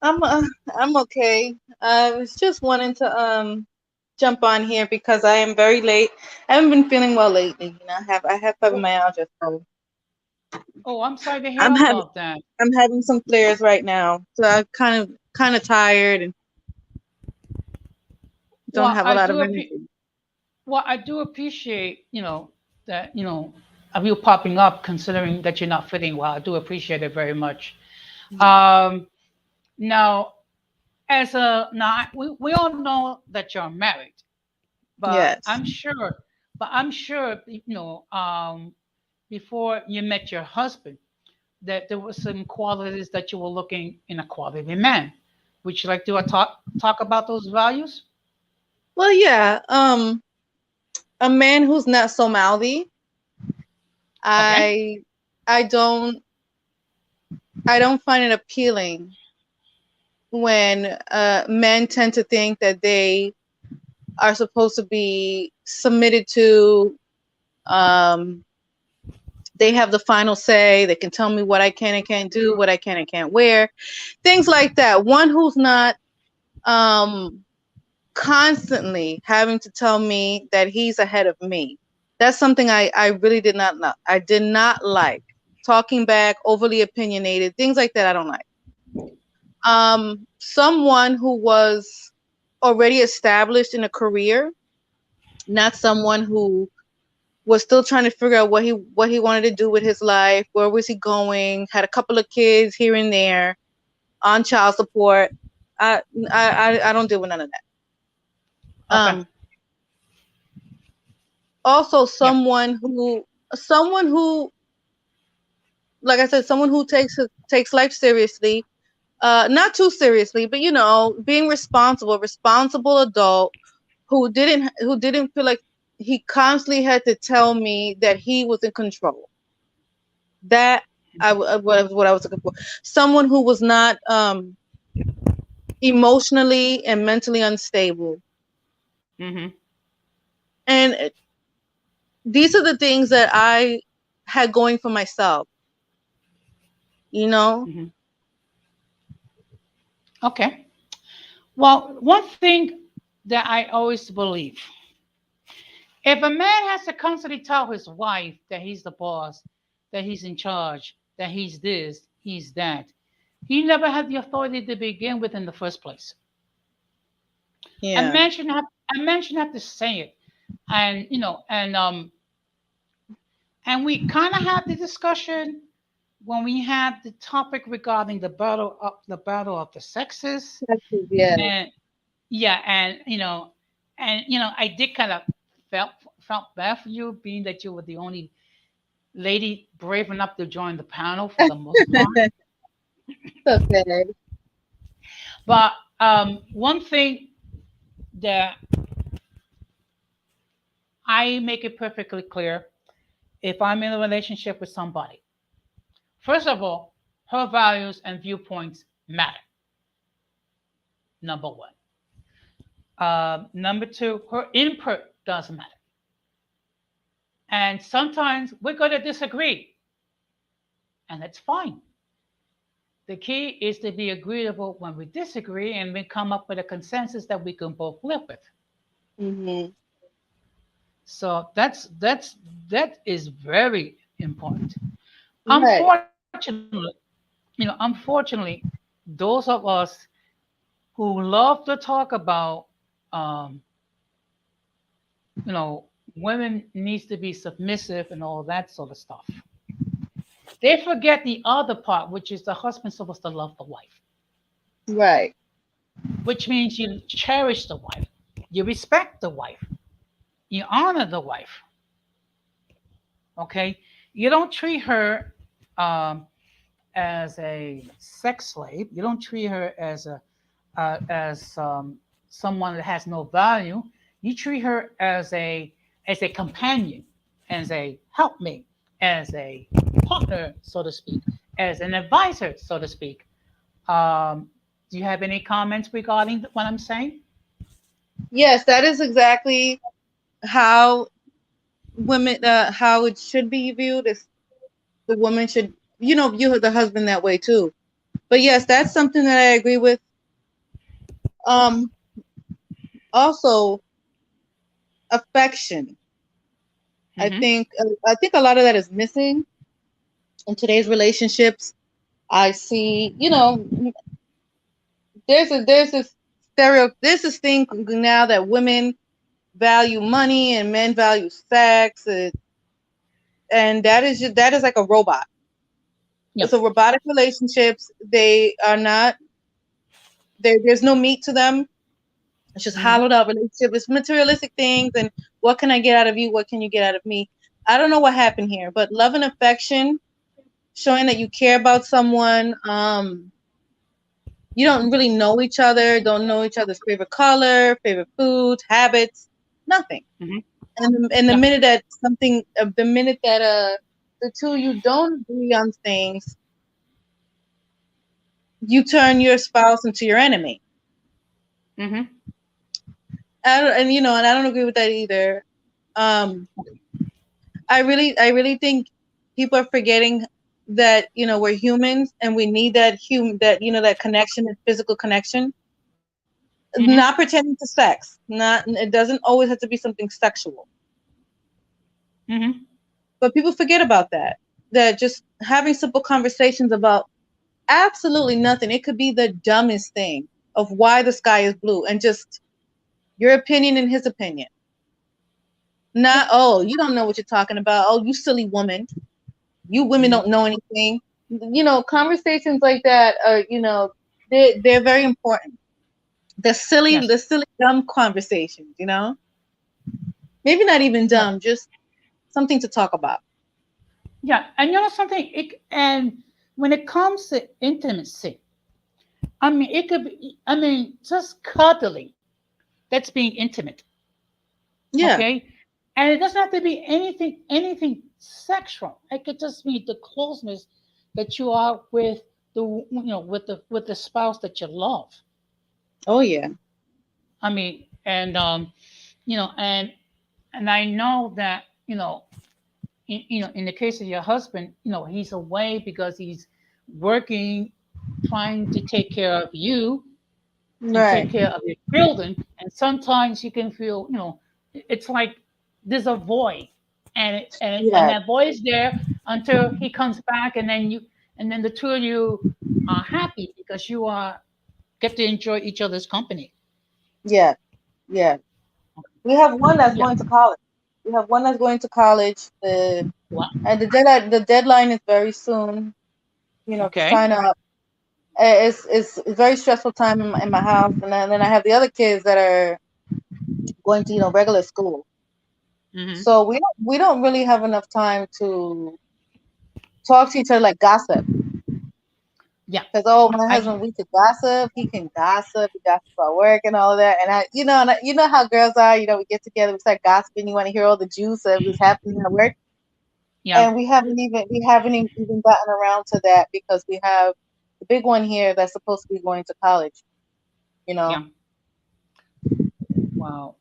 Speaker 2: I'm okay. I was just wanting to jump on here because I am very late. I haven't been feeling well lately. I have fibromyalgia, so
Speaker 1: Oh, I'm sorry to hear
Speaker 2: I'm having
Speaker 1: about that.
Speaker 2: I'm having some flares right now. So I'm kind of tired and don't
Speaker 1: Well,
Speaker 2: have a lot of energy.
Speaker 1: I do appreciate, that, of you popping up, considering that you're not feeling well. I do appreciate it very much. Um, now, we all know that you're married, but
Speaker 2: Yes.
Speaker 1: I'm sure, before you met your husband, that there were some qualities that you were looking in a quality man. Would you like to talk about those values?
Speaker 2: Well, yeah. A man who's not so mouthy.
Speaker 1: Okay.
Speaker 2: I I don't I don't find it appealing when men tend to think that they are supposed to be submitted to. Um, they have the final say. They can tell me what I can and can't do, what I can and can't wear, things like that. One who's not um, constantly having to tell me that he's ahead of me. That's something I really did not know. I did not like talking back, overly opinionated, things like that. I don't like. Someone who was already established in a career, not someone who was still trying to figure out what he wanted to do with his life, where was he going, had a couple of kids here and there, on child support. I don't deal with none of that.
Speaker 1: Okay.
Speaker 2: Um, Also
Speaker 1: Yeah.
Speaker 2: someone who, like I said, someone who takes life seriously, not too seriously, but being responsible adult who didn't feel like he constantly had to tell me that he was in control. That what I was looking for. Someone who was not emotionally and mentally unstable.
Speaker 1: Mm-hmm.
Speaker 2: And these are the things that I had going for myself, you know?
Speaker 1: Mm-hmm. Okay. Well, one thing that I always believe, if a man has to constantly tell his wife that he's the boss, that he's in charge, that he's this, he's that, he never had the authority to begin with in the first place. A
Speaker 2: Yeah.
Speaker 1: man shouldn't have a man shouldn't have to say it. And and we kind of had the discussion when we had the topic regarding the battle of the sexes.
Speaker 2: Yeah.
Speaker 1: And yeah, and I did kind of felt felt bad for you, being that you were the only lady brave enough to join the panel for the most part.
Speaker 2: Okay.
Speaker 1: But one thing that I make it perfectly clear if I'm in a relationship with somebody. First of all, her values and viewpoints matter. Number one. Number two, her input does matter. And sometimes we're going to disagree, and that's fine. The key is to be agreeable when we disagree and we come up with a consensus that we can both live with.
Speaker 2: Mm-hmm.
Speaker 1: So that is very important.
Speaker 2: Right.
Speaker 1: Unfortunately, those of us who love to talk about, um, you know, women needs to be submissive and all that sort of stuff. They forget the other part, which is the husband's supposed to love the wife,
Speaker 2: Right.
Speaker 1: which means you cherish the wife, you respect the wife, you honor the wife. Okay, you don't treat her um, as a sex slave. You don't treat her as a as someone that has no value. You treat her as a companion, as a helpmate, as a partner, so to speak, as an advisor, so to speak. Do you have any comments regarding what I'm saying?
Speaker 2: Yes, that is exactly how women, how it should be viewed. Is the woman should, view the husband that way too. But yes, that's something that I agree with. Um, Also, affection.
Speaker 1: Mm-hmm.
Speaker 2: I think a lot of that is missing in today's relationships. I see, there's this thing now that women value money and men value sex, and that is like a robot.
Speaker 1: Yep.
Speaker 2: So robotic relationships, they are not there's no meat to them. It's just
Speaker 1: Mm-hmm.
Speaker 2: hollowed out relationship. It's materialistic things, and what can I get out of you? What can you get out of me? I don't know what happened here, but love and affection, showing that you care about someone. You don't really know each other, don't know each other's favorite color, favorite foods, habits, nothing.
Speaker 1: Mm-hmm.
Speaker 2: And
Speaker 1: Yep.
Speaker 2: the minute that the two of you don't agree on things, you turn your spouse into your enemy.
Speaker 1: Mm-hmm.
Speaker 2: And I don't agree with that either. Um, I really think people are forgetting that we're humans and we need that connection, that physical connection.
Speaker 1: Mm-hmm.
Speaker 2: Not pretending to sex. Not It doesn't always have to be something sexual.
Speaker 1: Mm-hmm.
Speaker 2: But people forget about that. That just having simple conversations about absolutely nothing. It could be the dumbest thing of why the sky is blue and just your opinion and his opinion. Not,
Speaker 1: Yep.
Speaker 2: oh, you don't know what you're talking about. Oh, you silly woman. You women
Speaker 1: Mm-hmm.
Speaker 2: don't know anything. Conversations like that are, they're very important.
Speaker 1: Yes.
Speaker 2: The silly dumb conversations. Maybe not even
Speaker 1: Yeah.
Speaker 2: dumb, just something to talk about.
Speaker 1: Yeah. And you know something? And when it comes to intimacy, I mean, it could be. I mean, just cuddling. That's being intimate.
Speaker 2: Yeah,
Speaker 1: Okay. And it doesn't have to be anything sexual. It could just be the closeness that you are with with the spouse that you love.
Speaker 2: oh yeah,
Speaker 1: I mean, and and I know that in the case of your husband, he's away because he's working, trying to take care of you and take
Speaker 2: right.
Speaker 1: care of your children. And sometimes you can feel, it's like there's a void, and
Speaker 2: Yeah,
Speaker 1: that void is there until he comes back, and then the two of you are happy because you are get to enjoy each other's company.
Speaker 2: yeah, yeah. We have one that's
Speaker 1: Yeah.
Speaker 2: going to college. We have one that's going to college.
Speaker 1: Wow.
Speaker 2: And the deadline is very soon. To
Speaker 1: Okay.
Speaker 2: sign up. It's a very stressful time in my house, and then I have the other kids that are going to regular school.
Speaker 1: Hmm.
Speaker 2: So we don't really have enough time to talk to each other like gossip.
Speaker 1: Yeah.
Speaker 2: Because my
Speaker 1: I
Speaker 2: husband, we could gossip. He can gossip. He gossip about work and all of that. And you know how girls are. We get together, we start gossiping. You want to hear all the juice of what's happening at work.
Speaker 1: yeah.
Speaker 2: And we haven't even gotten around to that because we have the big one here that's supposed to be going to college. You know.
Speaker 1: Yeah. Wow.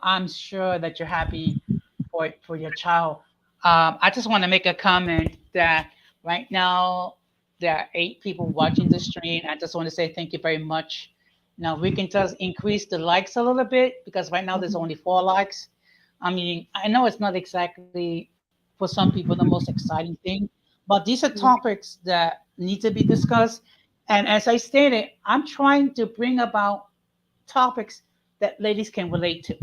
Speaker 1: I'm sure that you're happy for your child. I just want to make a comment that right now there are 8 people watching the stream. I just want to say thank you very much. Now we can just increase the likes a little bit because right now there's
Speaker 2: Mhm.
Speaker 1: only 4 likes. I mean, I know it's not exactly for some people the most exciting thing, but these are topics that need to be discussed. And as I stated, I'm trying to bring about topics that ladies can relate to.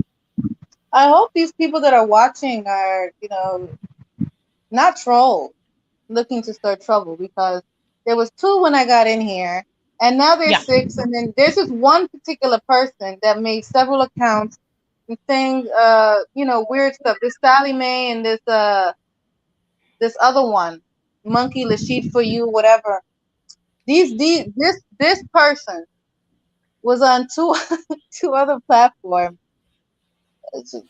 Speaker 2: I hope these people that are watching are, not trolls looking to start trouble because there was 2 when I got in here, and now there's
Speaker 1: Yeah,
Speaker 2: 6, and then there's this one particular person that made several accounts and saying, weird stuff. This Sally Mae and this other one, Monkey Lashid for you, whatever. This person was on 2 two other platforms. It's just-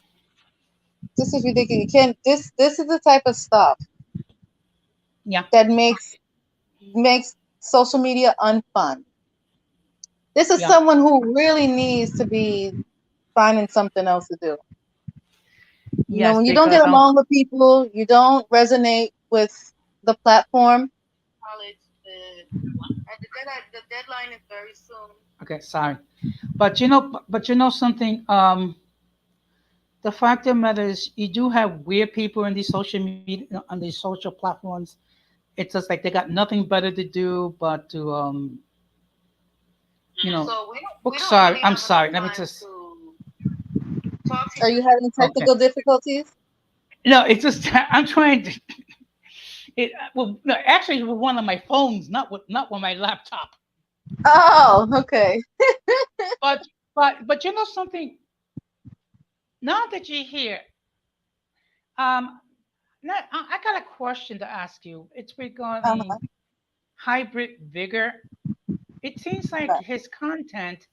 Speaker 2: This is ridiculous. You can't. This is the type of stuff
Speaker 1: yeah,
Speaker 2: that makes social media unfun. This is
Speaker 1: yeah.
Speaker 2: someone who really needs to be finding something else to do.
Speaker 1: Yes,
Speaker 2: When you don't get
Speaker 1: because
Speaker 2: along with people, you don't resonate with the platform. College, the deadline is very soon.
Speaker 1: okay, sorry, but something. The fact of the matter is, you do have weird people in these social media on these social platforms. It's just like they got nothing better to do but to
Speaker 2: So we
Speaker 1: book.
Speaker 2: don't
Speaker 1: Sorry,
Speaker 2: really
Speaker 1: I'm
Speaker 2: have enough
Speaker 1: sorry. Let me
Speaker 2: time
Speaker 1: just.
Speaker 2: to talk to. Are you having
Speaker 1: Okay.
Speaker 2: technical difficulties?
Speaker 1: No, it's just I'm trying to. It well, no, actually, with one of my phones, not with my laptop.
Speaker 2: Oh, okay.
Speaker 1: But but something. Now that you're here, um, I got a question to ask you. It's regarding
Speaker 2: Uh-huh.
Speaker 1: hybrid vigor. It seems like his content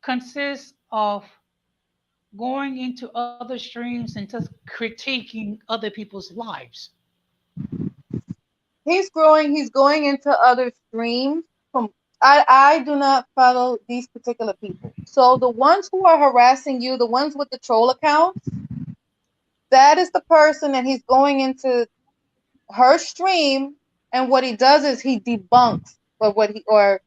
Speaker 1: consists of going into other streams and just critiquing other people's lives.
Speaker 2: He's growing. He's going into other streams. From I do not follow these particular people. So the ones who are harassing you, the ones with the troll accounts, that is the person, and he's going into her stream. And what he does is he debunks or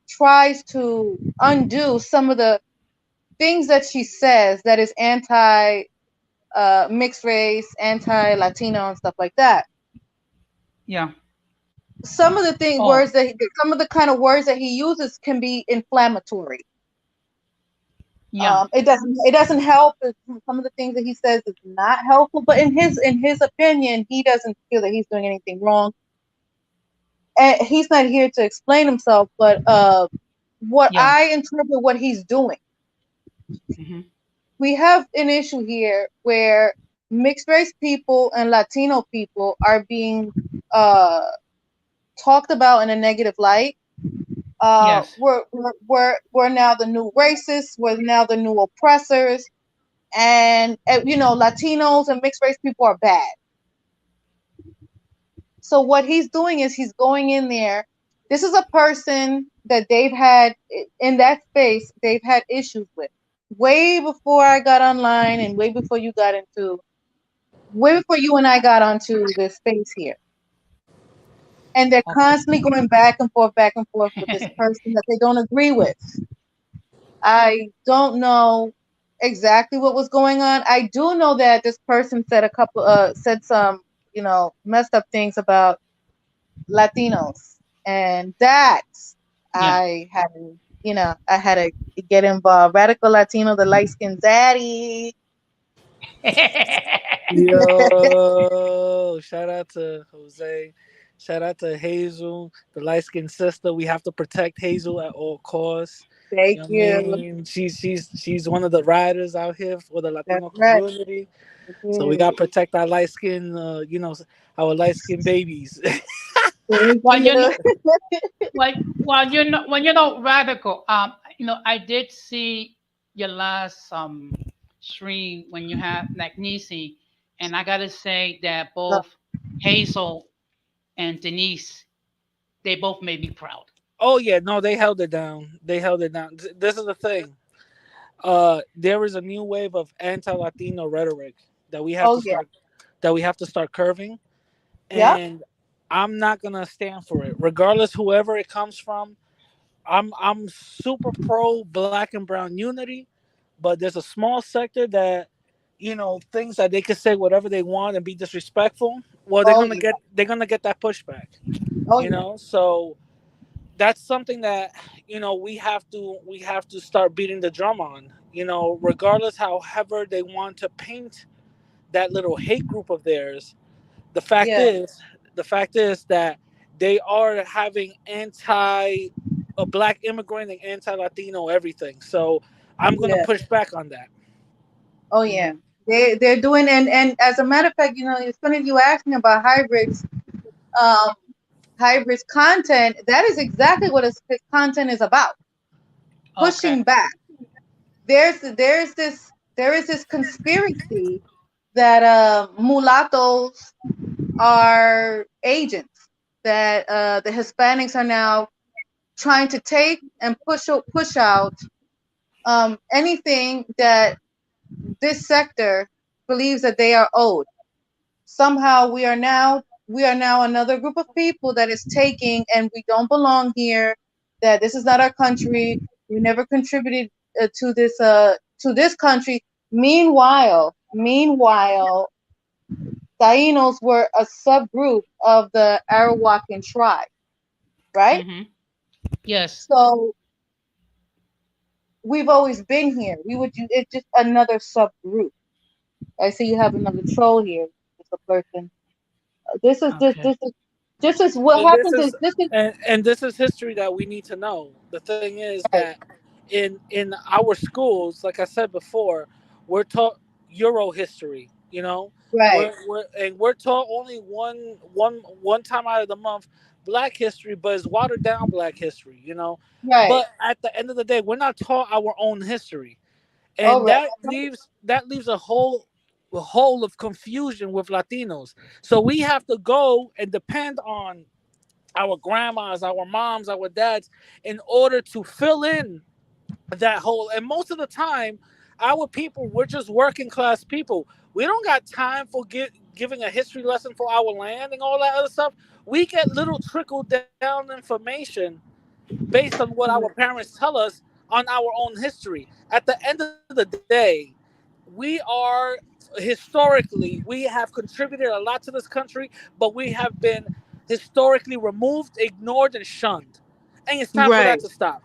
Speaker 2: tries to undo some of the things that she says that is anti mixed race, anti Latino, and stuff like that.
Speaker 1: Yeah.
Speaker 2: Some of the thing
Speaker 1: Oh,
Speaker 2: words some of the kind of words that he uses can be inflammatory.
Speaker 1: yeah.
Speaker 2: It doesn't help. Some of the things that he says is not helpful, but in his opinion, he doesn't feel that he's doing anything wrong. And he's not here to explain himself, but what
Speaker 1: Yeah.
Speaker 2: I interpret what he's doing.
Speaker 1: Hmm.
Speaker 2: We have an issue here where mixed race people and Latino people are being uh, talked about in a negative light.
Speaker 1: Yes.
Speaker 2: We're now the new racists. We're now the new oppressors, and Latinos and mixed race people are bad. So what he's doing is he's going in there. This is a person that they've had in that space. They've had issues with way before I got online, and way before you and I got onto this space here. And they're
Speaker 1: Okay.
Speaker 2: constantly going back and forth with this person that they don't agree with. I don't know exactly what was going on. I do know that this person said some, messed up things about Latinos, and that
Speaker 1: Yeah.
Speaker 2: I had to get involved. Radical Latino, the light skinned daddy.
Speaker 3: Yo, shout out to Jose. Shout out to Hazel, the light skinned sister. We have to protect Hazel at all costs. You
Speaker 2: Thank
Speaker 3: know what I
Speaker 2: you.
Speaker 3: mean? She's one of the riders out here for the
Speaker 2: That's
Speaker 3: Latino
Speaker 2: right.
Speaker 3: community. So we
Speaker 2: Mhm.
Speaker 3: gotta protect our light skin, our light skinned babies.
Speaker 2: Thank
Speaker 1: Well, you know,
Speaker 2: you.
Speaker 1: when you're not radical, I did see your last stream when you had Magnesi, and I gotta say that both Hazel and Denise, they both made me proud.
Speaker 3: Oh yeah, no, they held it down. They held it down. This is the thing. There is a new wave of anti-Latino rhetoric that we have
Speaker 2: Oh
Speaker 3: to
Speaker 2: yeah.
Speaker 3: start curving,
Speaker 2: Yeah.
Speaker 3: and I'm not gonna stand for it, regardless whoever it comes from. I'm super pro black and brown unity, but there's a small sector that thinks that they can say whatever they want and be disrespectful. Well,
Speaker 2: Oh yeah.
Speaker 3: they're gonna get that pushback.
Speaker 2: Oh yeah.
Speaker 3: So that's something that we have to start beating the drum on. Regardless however they want to paint that little hate group of theirs, the fact
Speaker 2: Yeah.
Speaker 3: is that they are having anti a black immigrant and anti Latino everything. So I'm gonna
Speaker 2: Yeah.
Speaker 3: push back on that.
Speaker 2: Oh yeah.
Speaker 1: Mhm.
Speaker 2: They're doing, and as a matter of fact, it's funny you asked me about hybrids. Um, hybrids content. That is exactly what his content is about.
Speaker 1: Okay.
Speaker 2: Pushing back. There is this conspiracy that mulattoes are agents, that the Hispanics are now trying to take and push out anything that this sector believes that they are owed. Somehow we are now another group of people that is taking, and we don't belong here, that this is not our country, we never contributed to this country. Meanwhile, Tainos were a subgroup of the Arawakan tribe, right?
Speaker 1: Hmm. Yes.
Speaker 2: So we've always been here. It's just another subgroup. I see you have another troll here. It's a person. This is this
Speaker 1: Okay.
Speaker 2: this is this is what
Speaker 3: And this
Speaker 2: happens is
Speaker 3: is
Speaker 2: this is
Speaker 3: and this is history that we need to know. The thing is
Speaker 2: right.
Speaker 3: that in our schools, like I said before, we're taught Euro history.
Speaker 2: Right.
Speaker 3: We're taught only one time out of the month Black history, but it's watered down Black history.
Speaker 2: Right.
Speaker 3: But at the end of the day, we're not taught our own history,
Speaker 2: All
Speaker 3: and
Speaker 2: right.
Speaker 3: that leaves a hole of confusion with Latinos. So we have to go and depend on our grandmas, our moms, our dads, in order to fill in that hole. And most of the time, our people, we're just working class people. We don't got time for giving a history lesson for our land and all that other stuff. We get little trickle down information based on what our parents tell us on our own history. At the end of the day, we are historically, we have contributed a lot to this country, but we have been historically removed, ignored, and shunned. And it's time for that
Speaker 2: Right.
Speaker 3: to stop.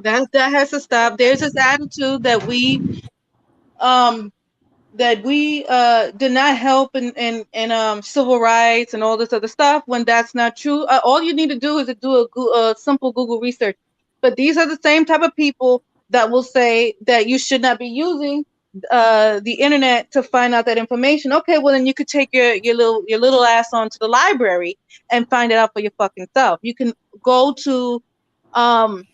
Speaker 2: That has to stop. There's this attitude um that we did not help in civil rights and all this other stuff, when that's not true. All you need to do is to do a simple Google research. But these are the same type of people that will say that you should not be using the internet to find out that information. Okay, well then you could take your little ass onto the library and find it out for your fucking self. You can go to um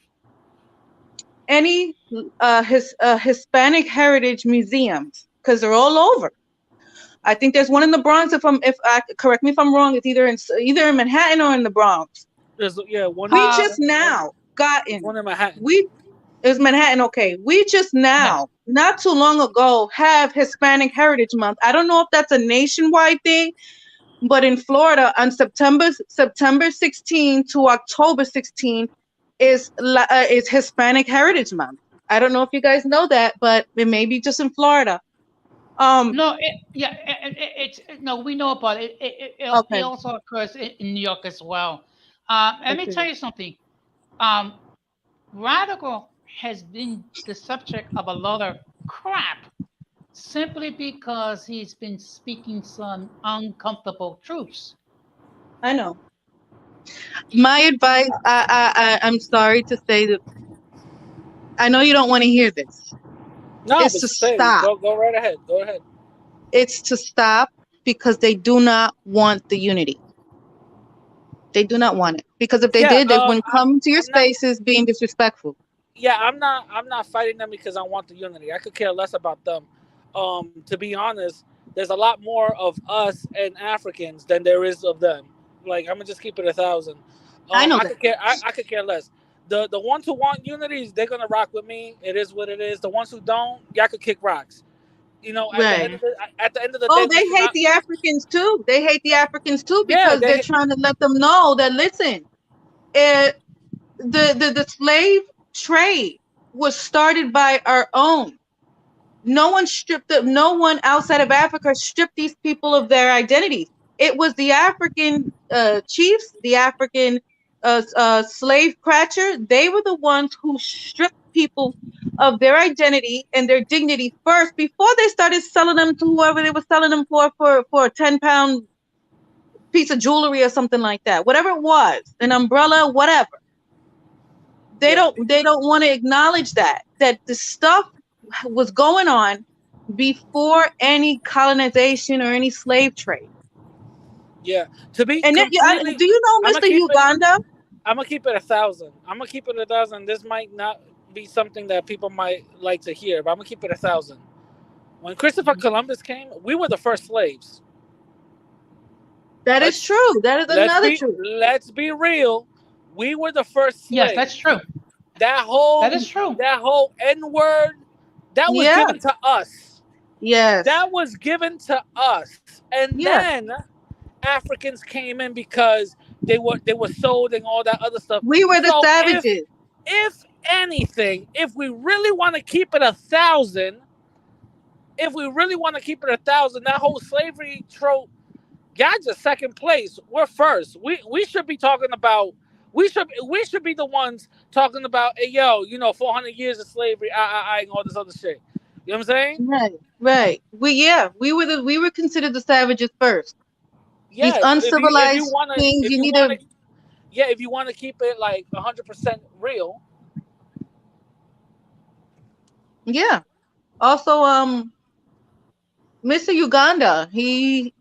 Speaker 2: any Hispanic heritage museums, because they're all over. I think there's one in the Bronx. If I correct me if I'm wrong, it's either in Manhattan or in the Bronx.
Speaker 3: There's one
Speaker 2: We
Speaker 1: Uh,
Speaker 2: just now
Speaker 3: one
Speaker 2: gotten
Speaker 3: in Manhattan.
Speaker 2: we Is Manhattan, okay? We just
Speaker 1: yeah.
Speaker 2: now, not too long ago, have Hispanic Heritage Month. I don't know if that's a nationwide thing, but in Florida, on September 16 to October 16 is Hispanic Heritage Month. I don't know if you guys know that, but it may be just in Florida. Um,
Speaker 1: No, yeah, it's no, we know about it. It
Speaker 2: okay,
Speaker 1: also occurs in New York as well. Let me tell
Speaker 2: okay.
Speaker 1: you something. Um, Radical has been the subject of a lot of crap simply because he's been speaking some uncomfortable truths.
Speaker 2: I know. My advice, I'm sorry to say that I know you don't want to hear this.
Speaker 3: No,
Speaker 2: Is
Speaker 3: but
Speaker 2: to
Speaker 3: say,
Speaker 2: stop.
Speaker 3: go right ahead. Go ahead.
Speaker 2: It's to stop because they do not want the unity. They do not want it, because if they
Speaker 3: Yeah,
Speaker 2: did, they wouldn't come to your
Speaker 3: I'm not.
Speaker 2: spaces being disrespectful.
Speaker 3: Yeah, I'm not fighting them because I want the unity. I could care less about them. To be honest, there's a lot more of us and Africans than there is of them. Like, I'm gonna just keep it 1,000.
Speaker 2: I know
Speaker 3: I
Speaker 2: that.
Speaker 3: could care. I could care less. The ones who want unity, they're gonna rock with me. It is what it is. The ones who don't, y'all could kick rocks.
Speaker 2: Right.
Speaker 3: At the end of the day,
Speaker 2: Oh,
Speaker 3: we
Speaker 2: they
Speaker 3: should
Speaker 2: hate
Speaker 3: not.
Speaker 2: the Africans too. They hate the Africans too,
Speaker 3: Yeah,
Speaker 2: because they're trying to let them know that, listen, it, the slave trade was started by our own. No one stripped them. No one outside of Africa stripped these people of their identities. It was the African chiefs, the African slave catcher. They were the ones who stripped people of their identity and their dignity first, before they started selling them to whoever they were selling them for a 10-pound piece of jewelry or something like that. Whatever it was, an umbrella, whatever. They
Speaker 3: yeah,
Speaker 2: don't want to acknowledge that the stuff was going on before any colonization or any slave trade.
Speaker 3: yeah. To be
Speaker 2: And then,
Speaker 3: completely,
Speaker 2: do you know
Speaker 3: I'm gonna
Speaker 2: Mr.
Speaker 3: keep it.
Speaker 2: Uganda?
Speaker 3: I'm gonna keep it 1,000. I'm gonna keep it 1,000. This might not be something that people might like to hear, but I'm gonna keep it 1,000. When Christopher Columbus came, we were the first slaves.
Speaker 2: That is
Speaker 3: Let's
Speaker 2: true. That is another truth.
Speaker 3: let's be real. We were the first
Speaker 1: Yes,
Speaker 3: slaves.
Speaker 1: that's true.
Speaker 3: That
Speaker 1: That is true.
Speaker 3: whole N word, that was
Speaker 2: Yeah.
Speaker 3: given to us.
Speaker 2: Yes.
Speaker 3: That was given to us, and
Speaker 2: Yeah.
Speaker 3: then Africans came in because they were sold and all that other stuff.
Speaker 2: We were the
Speaker 3: So
Speaker 2: savages.
Speaker 3: if anything, if we really want to keep it 1,000, that whole slavery trope, y'all just second place. We're first. We should be talking about. We should be the ones talking about. Hey, yo, 400 years of slavery. And all this other shit. You know what I'm saying?
Speaker 2: Right. Right. We were considered the savages first. These
Speaker 3: Yeah. So if you
Speaker 2: uncivilized
Speaker 3: wanna
Speaker 2: things,
Speaker 3: if
Speaker 2: you
Speaker 3: you
Speaker 2: need
Speaker 3: wanna
Speaker 2: to.
Speaker 3: yeah, if you wanna keep it like 100% real.
Speaker 2: Yeah. Also, Mr. Uganda, he's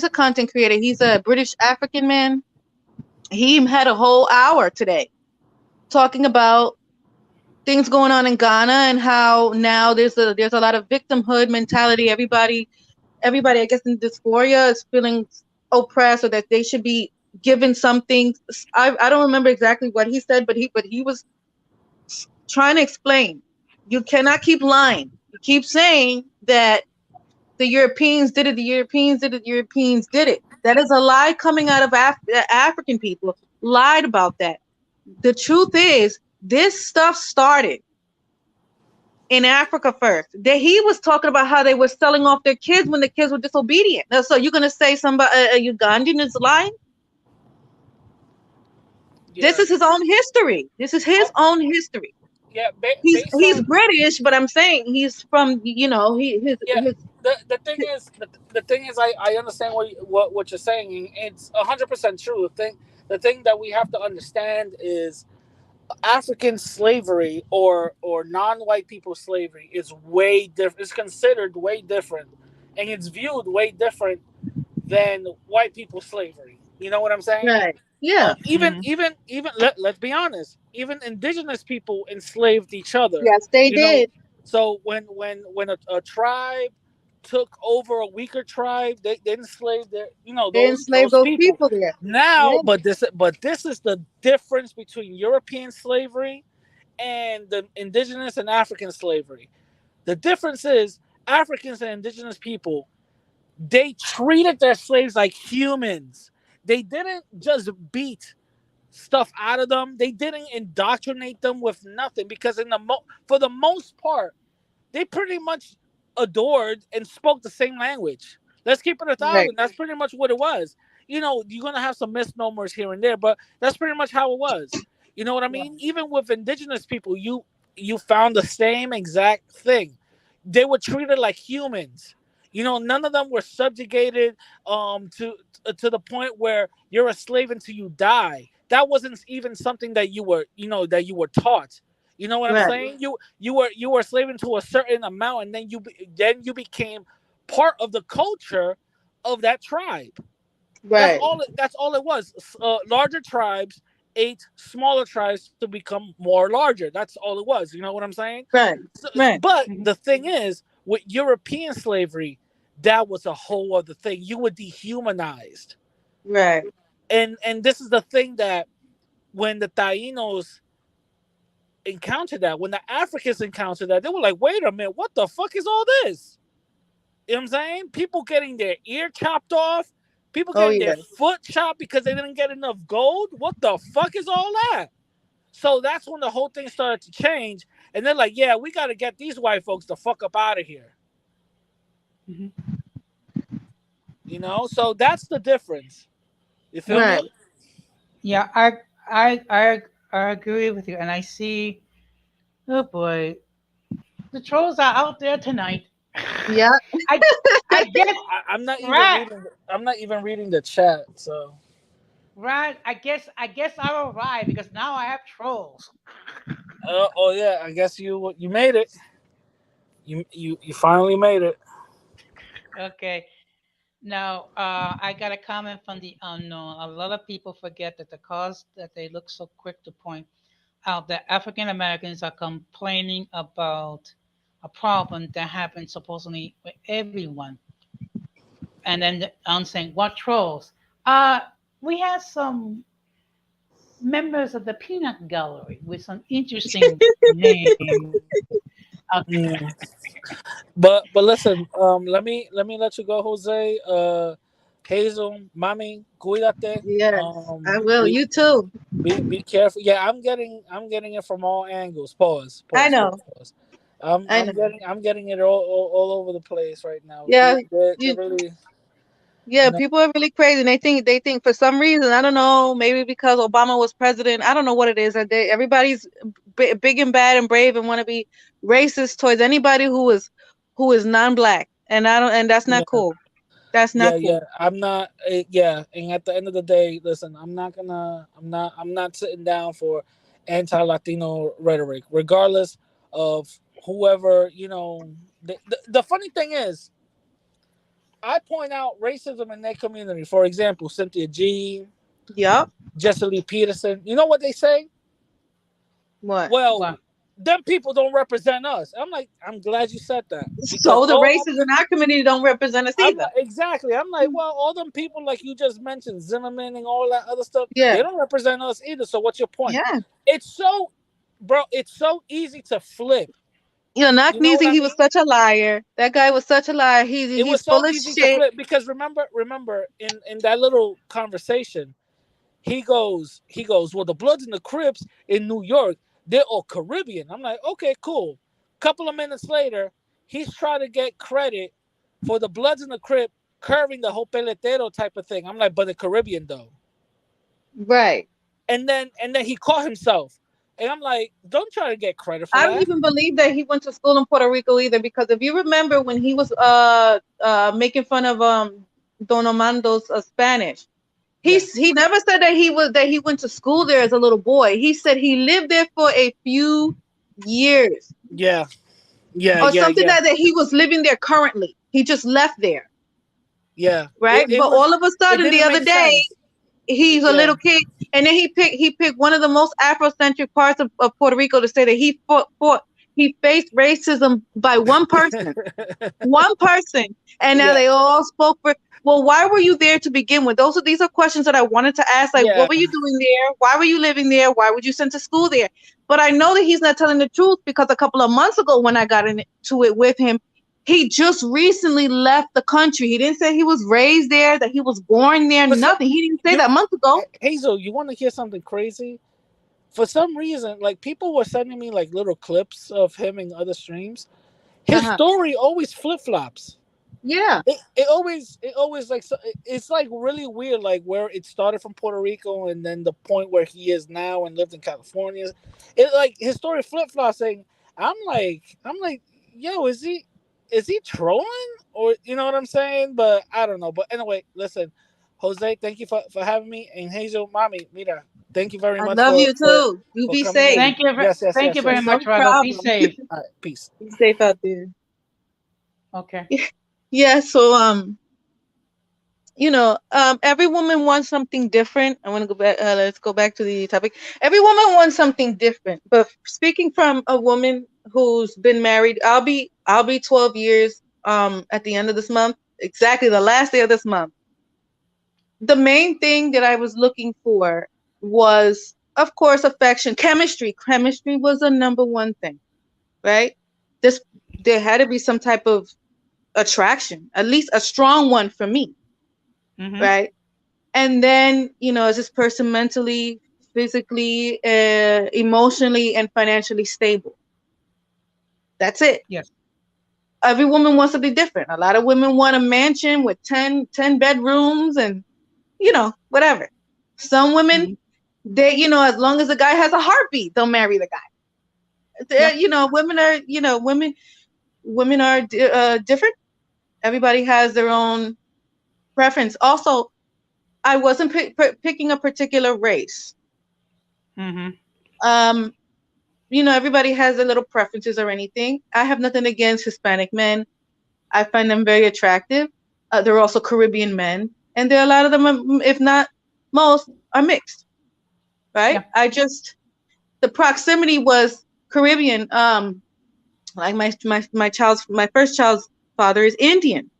Speaker 2: a content creator. He's a British African man. He had a whole hour today talking about things going on in Ghana, and how now there's a lot of victimhood mentality. Everybody, I guess, in dysphoria is feeling oppressed, or that they should be given something. I don't remember exactly what he said, but he was trying to explain. You cannot keep lying. You keep saying that the Europeans did it, the Europeans did it, the Europeans did it. That is a lie coming out of African people. Lied about that. The truth is, this stuff started in Africa first. That he was talking about how they were selling off their kids when the kids were disobedient. Now, so you're gonna say somebody, a Ugandan is lying?
Speaker 3: Yeah.
Speaker 2: This is his own history. This is his own history.
Speaker 3: Yeah. Based
Speaker 2: He's
Speaker 3: on
Speaker 2: British, but I'm saying he's from,
Speaker 3: yeah.
Speaker 2: his
Speaker 3: The thing is, I understand what you're saying. It's 100% true. The thing that we have to understand is African slavery or non-white people slavery is way different. It's considered way different, and it's viewed way different than white people slavery. You know what I'm saying?
Speaker 2: right. Yeah.
Speaker 3: Let's be honest. Even indigenous people enslaved each other.
Speaker 2: Yes, they
Speaker 3: You know,
Speaker 2: did.
Speaker 3: so when a tribe took over a weaker tribe, they enslaved
Speaker 2: They enslaved
Speaker 3: those
Speaker 2: those
Speaker 3: people.
Speaker 2: people there.
Speaker 3: Now,
Speaker 2: Yeah.
Speaker 3: but this is the difference between European slavery and the indigenous and African slavery. The difference is Africans and indigenous people, they treated their slaves like humans. They didn't just beat stuff out of them. They didn't indoctrinate them with nothing, because for the most part, they pretty much adored and spoke the same language. Let's keep it 1,000.
Speaker 2: Right.
Speaker 3: That's pretty much what it was. You're gonna have some misnomers here and there, but that's pretty much how it was. You know what I
Speaker 2: Yeah.
Speaker 3: mean? Even with indigenous people, you found the same exact thing. They were treated like humans. None of them were subjugated to the point where you're a slave until you die. That wasn't even something that you were taught. You know what I'm
Speaker 2: Right.
Speaker 3: saying? You were a slave into a certain amount, and then you became part of the culture of that tribe.
Speaker 2: Right.
Speaker 3: That's all it was. Larger tribes ate smaller tribes to become more larger. That's all it was. You know what I'm saying?
Speaker 2: Right. Right.
Speaker 3: But the thing is, with European slavery, that was a whole other thing. You were dehumanized.
Speaker 2: Right.
Speaker 3: And this is the thing that when the Tainos encountered that, when the Africans encountered that, they were like, wait a minute, what the fuck is all this? You know what I'm saying? People getting their ear chopped off, people getting their foot chopped because they didn't get enough gold. What the fuck is all that? So that's when the whole thing started to change. And they're like, yeah, we got to get these white folks the fuck up out of here. You know, so that's the difference. You feel me?
Speaker 1: Yeah, I agree with you, and I see. Oh boy, the trolls are out there tonight.
Speaker 2: Yeah.
Speaker 1: I guess
Speaker 3: I'm not even
Speaker 1: right.
Speaker 3: reading. I'm not even reading the chat. So
Speaker 1: Right, I guess I'll arrive because now I have trolls.
Speaker 3: oh yeah, I guess you made it. You finally made it.
Speaker 1: Okay. Now, I got a comment from the unknown. A lot of people forget that the cause that they look so quick to point out that African Americans are complaining about a problem that happens supposedly with everyone. And then I'm saying, what trolls? We had some members of the Peanut Gallery with some interesting names. Okay.
Speaker 3: But listen, let me let you go, Jose. Hazel, Mami, cuídate.
Speaker 2: Yes, I will. You too.
Speaker 3: Be careful. Yeah, I'm getting it from all angles. Pause.
Speaker 2: I know.
Speaker 3: Pause. I'm getting it all over the place right now.
Speaker 2: Yeah,
Speaker 3: They're really.
Speaker 2: Yeah, people are really crazy. And they think for some reason, I don't know, maybe because Obama was president, I don't know what it is. Everybody's big and bad and brave and want to be racist towards anybody who is non-black, and that's not cool. That's not cool.
Speaker 3: Yeah, I'm not. Yeah, and at the end of the day, listen, I'm not sitting down for anti-Latino rhetoric, regardless of whoever. You know, the funny thing is, I point out racism in their community. For example, Cynthia G.
Speaker 2: Yep.
Speaker 3: Jesse Lee Peterson. You know what they say?
Speaker 2: What?
Speaker 3: Well, them people don't represent us. I'm like, I'm glad you said that.
Speaker 2: So the racists in our community don't represent us either.
Speaker 3: Exactly. I'm like, well, all them people like you just mentioned, Zimmerman and all that other stuff,
Speaker 2: yeah,
Speaker 3: they don't represent us either. So what's your point?
Speaker 2: Yeah.
Speaker 3: It's so easy to flip.
Speaker 2: You know, Knockneasy, he was such a liar. That guy was such a liar. He's full of shit.
Speaker 3: To flip because remember in that little conversation, he goes, well, the Bloods and the Crips in New York, they're all Caribbean. I'm like, okay, cool. Couple of minutes later, he's trying to get credit for the Bloods and the Crips curving the whole peletero type of thing. I'm like, but the Caribbean though.
Speaker 2: Right.
Speaker 3: And then he caught himself. And I'm like, don't try to get credit for that.
Speaker 2: I don't even believe that he went to school in Puerto Rico either, because if you remember when he was making fun of Don Armando's Spanish, he never said that he went to school there as a little boy. He said he lived there for a few years.
Speaker 3: Yeah.
Speaker 2: Or something that he was living there currently. He just left there.
Speaker 3: Yeah.
Speaker 2: Right? But all of a sudden the other day, he's a little kid, and then he picked one of the most Afrocentric parts of Puerto Rico to say that he faced racism by one person. One person. And now they all spoke for. Well, why were you there to begin with? These are questions that I wanted to ask. Like, what were you doing there? Why were you living there? Why were you sent to school there? But I know that he's not telling the truth, because a couple of months ago when I got into it with him, he just recently left the country. He didn't say he was raised there, that he was born there, nothing. He didn't say that months ago.
Speaker 3: Hazel, you want to hear something crazy? For some reason, like, people were sending me like little clips of him in other streams. His story always flip-flops.
Speaker 2: Yeah.
Speaker 3: It always like, it's like really weird, like where it started from Puerto Rico and then the point where he is now and lived in California. It like his story flip-flops. Saying, I'm like, yo, is he trolling, or you know what I'm saying? But I don't know. But anyway, listen, Jose, thank you for having me. And Hazel, Mami, mira, thank you very much.
Speaker 2: I love you too. You be safe.
Speaker 1: Thank you. Thank you very much, Rado. Be safe.
Speaker 3: All right, peace.
Speaker 2: Be safe out there.
Speaker 1: Okay.
Speaker 2: Yeah. So every woman wants something different. I want to go back. Let's go back to the topic. Every woman wants something different. But speaking from a woman who's been married, I'll be 12 years at the end of this month, exactly the last day of this month. The main thing that I was looking for was, of course, affection, chemistry. Chemistry was the number one thing, right? There had to be some type of attraction, at least a strong one for me, right? And then, is this person mentally, physically, emotionally, and financially stable? That's it.
Speaker 1: Yes.
Speaker 2: Every woman wants to be different. A lot of women want a mansion with 10 bedrooms and, whatever. Some women, they, as long as the guy has a heartbeat, they'll marry the guy. Women are different. Everybody has their own preference. Also, I wasn't picking a particular race. Everybody has their little preferences or anything. I have nothing against Hispanic men. I find them very attractive. There are also Caribbean men, and there are a lot of them, if not most, are mixed. Right? Yeah. The proximity was Caribbean. Like my first child's father is Indian.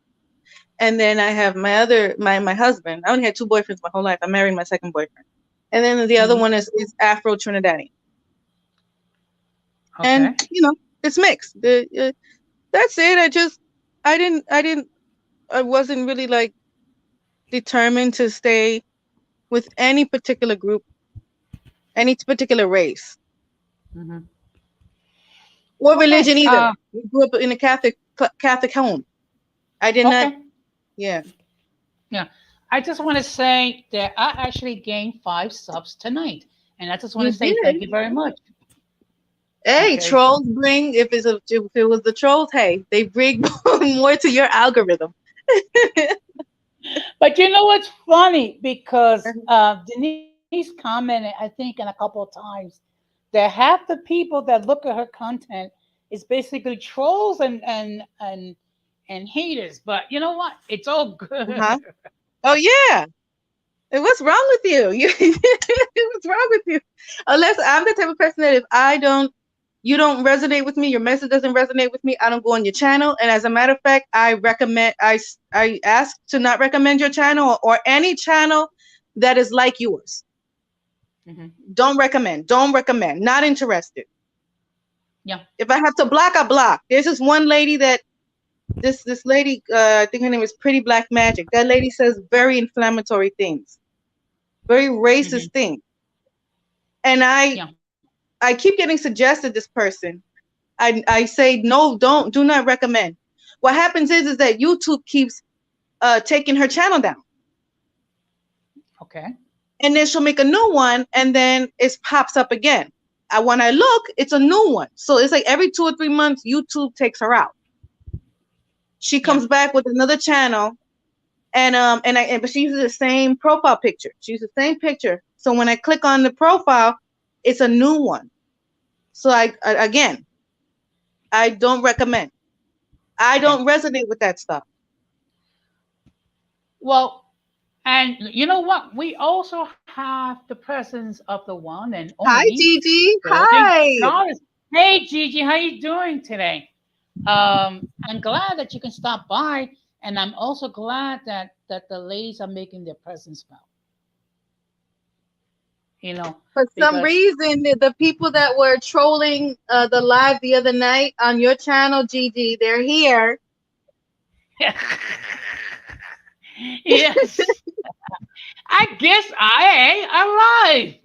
Speaker 2: And then I have my husband. I only had 2 boyfriends my whole life. I married my second boyfriend. And then the other one is Afro Trinidadian. Okay. And, it's mixed. That's it. I wasn't really like determined to stay with any particular group, any particular race. Or religion either. We grew up in a Catholic home. I did not. Yeah.
Speaker 1: Yeah. I just want to say that I actually gained 5 subs tonight. And I just want to say thank you very much.
Speaker 2: Hey, trolls bring, if it was the trolls, hey, they bring more to your algorithm.
Speaker 1: But you know what's funny? Because Denise commented, I think, in a couple of times, that half the people that look at her content is basically trolls and haters. But you know what? It's all good.
Speaker 2: Oh yeah. What's wrong with you? What's wrong with you? Unless I'm the type of person that if you don't resonate with me, your message doesn't resonate with me, I don't go on your channel. And as a matter of fact, I ask to not recommend your channel or any channel that is like yours. Don't recommend. Not interested.
Speaker 1: Yeah.
Speaker 2: If I have to block, I block. There's this one lady that this lady, I think her name is Pretty Black Magic. That lady says very inflammatory things, very racist things. And I keep getting suggested this person. I say, no, do not recommend. What happens is that YouTube keeps taking her channel down.
Speaker 1: Okay.
Speaker 2: And then she'll make a new one, and then it pops up again. When I look, it's a new one. So it's like every 2 or 3 months, YouTube takes her out. She comes back with another channel, but she uses the same profile picture. She uses the same picture. So when I click on the profile, it's a new one. So I don't recommend. I don't resonate with that stuff.
Speaker 1: Well, and you know what? We also have the presence of the one and only.
Speaker 2: Hi, Gigi. Hi.
Speaker 1: Hey, Gigi. How you doing today? I'm glad that you can stop by, and I'm also glad that the ladies are making their presence felt.
Speaker 2: For some reason, the people that were trolling the live the other night on your channel, Gigi, they're here.
Speaker 1: Yes. I guess I ain't alive.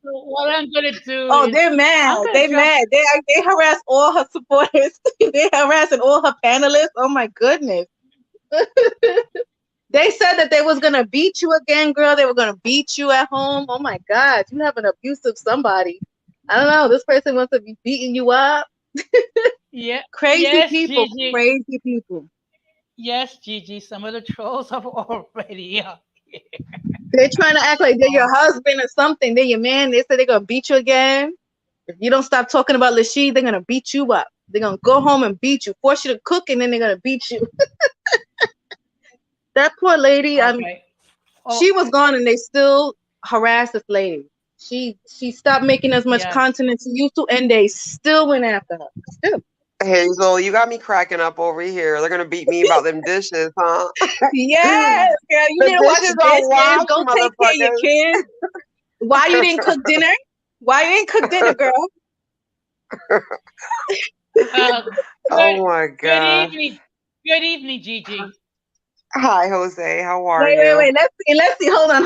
Speaker 1: So what I'm gonna do?
Speaker 2: Oh, they're mad. They're mad. They harass all her supporters. They're harassing all her panelists. Oh my goodness. They said that they was gonna beat you again, girl. They were gonna beat you at home. Oh my God, you have an abusive somebody. I don't know. This person wants to be beating you up.
Speaker 1: Yeah.
Speaker 2: Crazy people. Gigi. Crazy people.
Speaker 1: Yes, Gigi. Some of the trolls are already up.
Speaker 2: They're trying to act like they're your husband or something. They're your man. They say they're gonna beat you again. If you don't stop talking about Lashid, they're gonna beat you up. They're gonna go home and beat you, force you to cook, and then they're gonna beat you. That poor lady.
Speaker 1: Okay. Oh,
Speaker 2: She was gone, and they still harassed this lady. She stopped making as much
Speaker 1: yes.
Speaker 2: content as she used to, and they still went after her. Still.
Speaker 4: Hazel, you got me cracking up over here. They're gonna beat me about them dishes, huh?
Speaker 2: Yes, girl. You
Speaker 4: The
Speaker 2: need to wash
Speaker 4: dishes
Speaker 2: the
Speaker 4: are
Speaker 2: dishes.
Speaker 4: washed,
Speaker 2: Go take care of your
Speaker 4: motherfuckers.
Speaker 2: kids. Why you didn't cook dinner? Why you didn't cook dinner, girl?
Speaker 4: Oh my
Speaker 1: Good
Speaker 4: god.
Speaker 1: evening. Good evening, Gigi.
Speaker 4: Hi, Jose. How are
Speaker 2: Wait.
Speaker 4: you?
Speaker 2: Let's see. Hold on.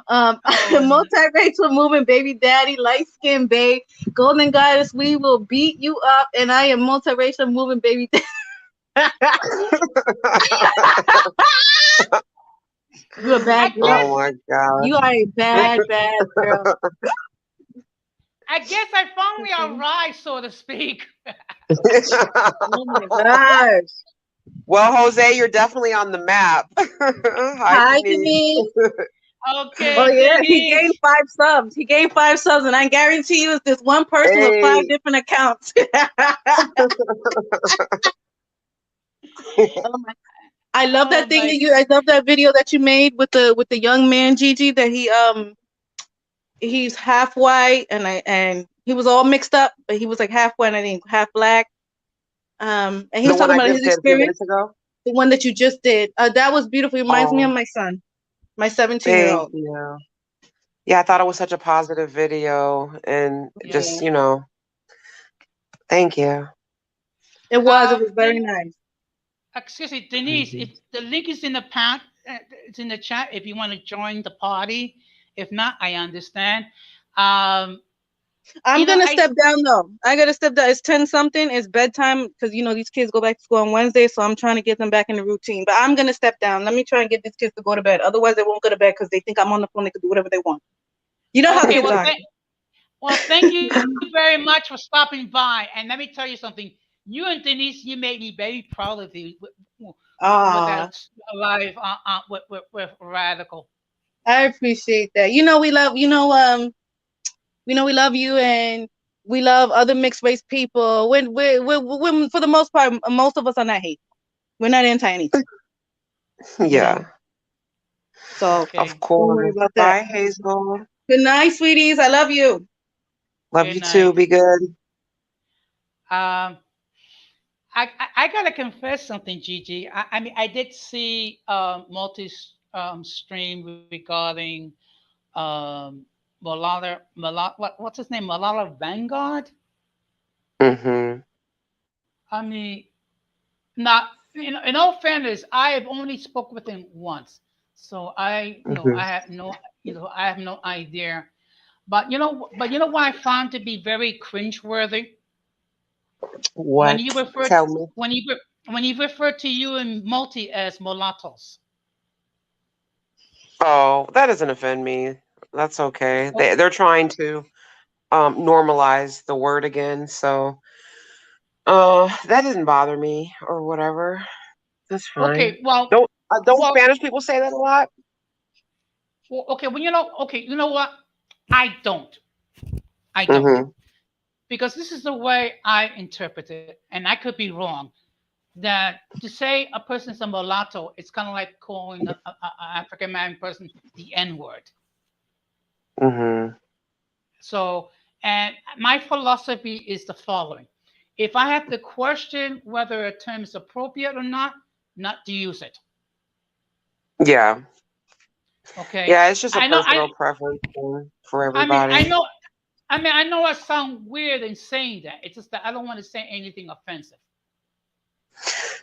Speaker 1: Oh,
Speaker 2: Multiracial movement, baby daddy, light skin babe, golden goddess. We will beat you up, and I am multiracial movement, baby daddy. You're a
Speaker 1: I
Speaker 2: bad
Speaker 1: guess
Speaker 2: girl.
Speaker 4: Oh my god.
Speaker 2: You are a bad girl.
Speaker 1: I guess I finally arrived, so to speak.
Speaker 2: Oh my gosh.
Speaker 4: Well, Jose, you're definitely on the map. Hi,
Speaker 2: Hi,
Speaker 4: Denise.
Speaker 2: Denise.
Speaker 1: Okay,
Speaker 2: Oh yeah, he
Speaker 1: Denise.
Speaker 2: gained 5 subs. He gained 5 subs, and I guarantee you, it's this one person with 5
Speaker 4: Hey.
Speaker 2: different accounts. Oh my! I love that
Speaker 1: Oh
Speaker 2: thing
Speaker 1: my-
Speaker 2: that you. I love that video that you made with the young man Gigi. That he's half white and he was all mixed up, but he was like half white and I think half black. And he
Speaker 4: The
Speaker 2: was
Speaker 4: one
Speaker 2: talking
Speaker 4: I
Speaker 2: about
Speaker 4: just
Speaker 2: his
Speaker 4: did a few
Speaker 2: experience.
Speaker 4: minutes ago.
Speaker 2: The one that you just did. That was beautiful. It reminds me of my son, my 17-year-old.
Speaker 4: Thank you. Yeah, I thought it was such a positive video, and just, thank you.
Speaker 2: It was very nice.
Speaker 1: Excuse me, Denise. If the link is in the it's in the chat. If you want to join the party, if not, I understand.
Speaker 2: I'm gonna step down though. I gotta step down. It's 10 something. It's bedtime because these kids go back to school on Wednesday, so I'm trying to get them back in the routine. But I'm gonna step down. Let me try and get these kids to go to bed. Otherwise, they won't go to bed because they think I'm on the phone. They can do whatever they want. You know how
Speaker 1: Okay,
Speaker 2: kids are.
Speaker 1: thank you very much for stopping by. And let me tell you something. You and Denise, you made me very proud of you with that live with Radical.
Speaker 2: I appreciate that. We love. We love you, and we love other mixed race people. We're for the most part, most of us are not hateful. We're not anti anything.
Speaker 4: Yeah.
Speaker 2: So
Speaker 1: Okay.
Speaker 4: Of course.
Speaker 2: Don't worry about
Speaker 4: Bye,
Speaker 2: that.
Speaker 4: Hazel.
Speaker 2: Good night, sweeties. I love you.
Speaker 4: Love
Speaker 1: Good
Speaker 4: you
Speaker 1: night.
Speaker 4: too. Be good.
Speaker 1: I gotta confess something, Gigi. I mean, I did see multi stream regarding what's his name? Malala Vanguard.
Speaker 4: Mm-hmm.
Speaker 1: I mean, not in all fairness, I have only spoke with him once, so I have no idea. But you know what I found to be very cringeworthy
Speaker 4: What?
Speaker 1: when you refer
Speaker 4: Tell me.
Speaker 1: when you refer to you and multi as mulattoes.
Speaker 4: Oh, that doesn't offend me. That's okay. They're trying to normalize the word again, so that didn't bother me or whatever. That's fine.
Speaker 1: Okay, well,
Speaker 4: Don't Spanish people say that a lot?
Speaker 1: okay, well, you know what? I don't.
Speaker 4: Mm-hmm.
Speaker 1: Because this is the way I interpret it, and I could be wrong. That to say a person's a mulatto, it's kind of like calling an African American person the N word.
Speaker 4: Mm-hmm.
Speaker 1: So, and my philosophy is the following: if I have to question whether a term is appropriate or not to use it.
Speaker 4: Yeah.
Speaker 1: Okay.
Speaker 4: Yeah, it's just a personal preference for everybody.
Speaker 1: I know I sound weird in saying that. It's just that I don't want to say anything offensive.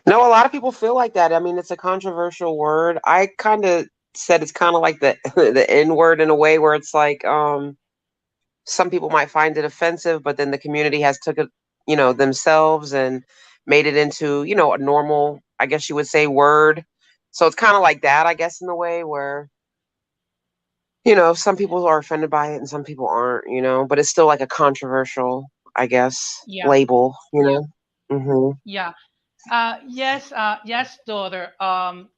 Speaker 4: No, a lot of people feel like that. I mean, it's a controversial word. I kind of said it's kind of like the the N word in a way where it's like some people might find it offensive, but then the community has took it, themselves and made it into, a normal, I guess you would say, word. So it's kind of like that, I guess, in a way where, some people are offended by it and some people aren't, but it's still like a controversial, I guess, label, Mm-hmm.
Speaker 1: Yeah. Yes, daughter.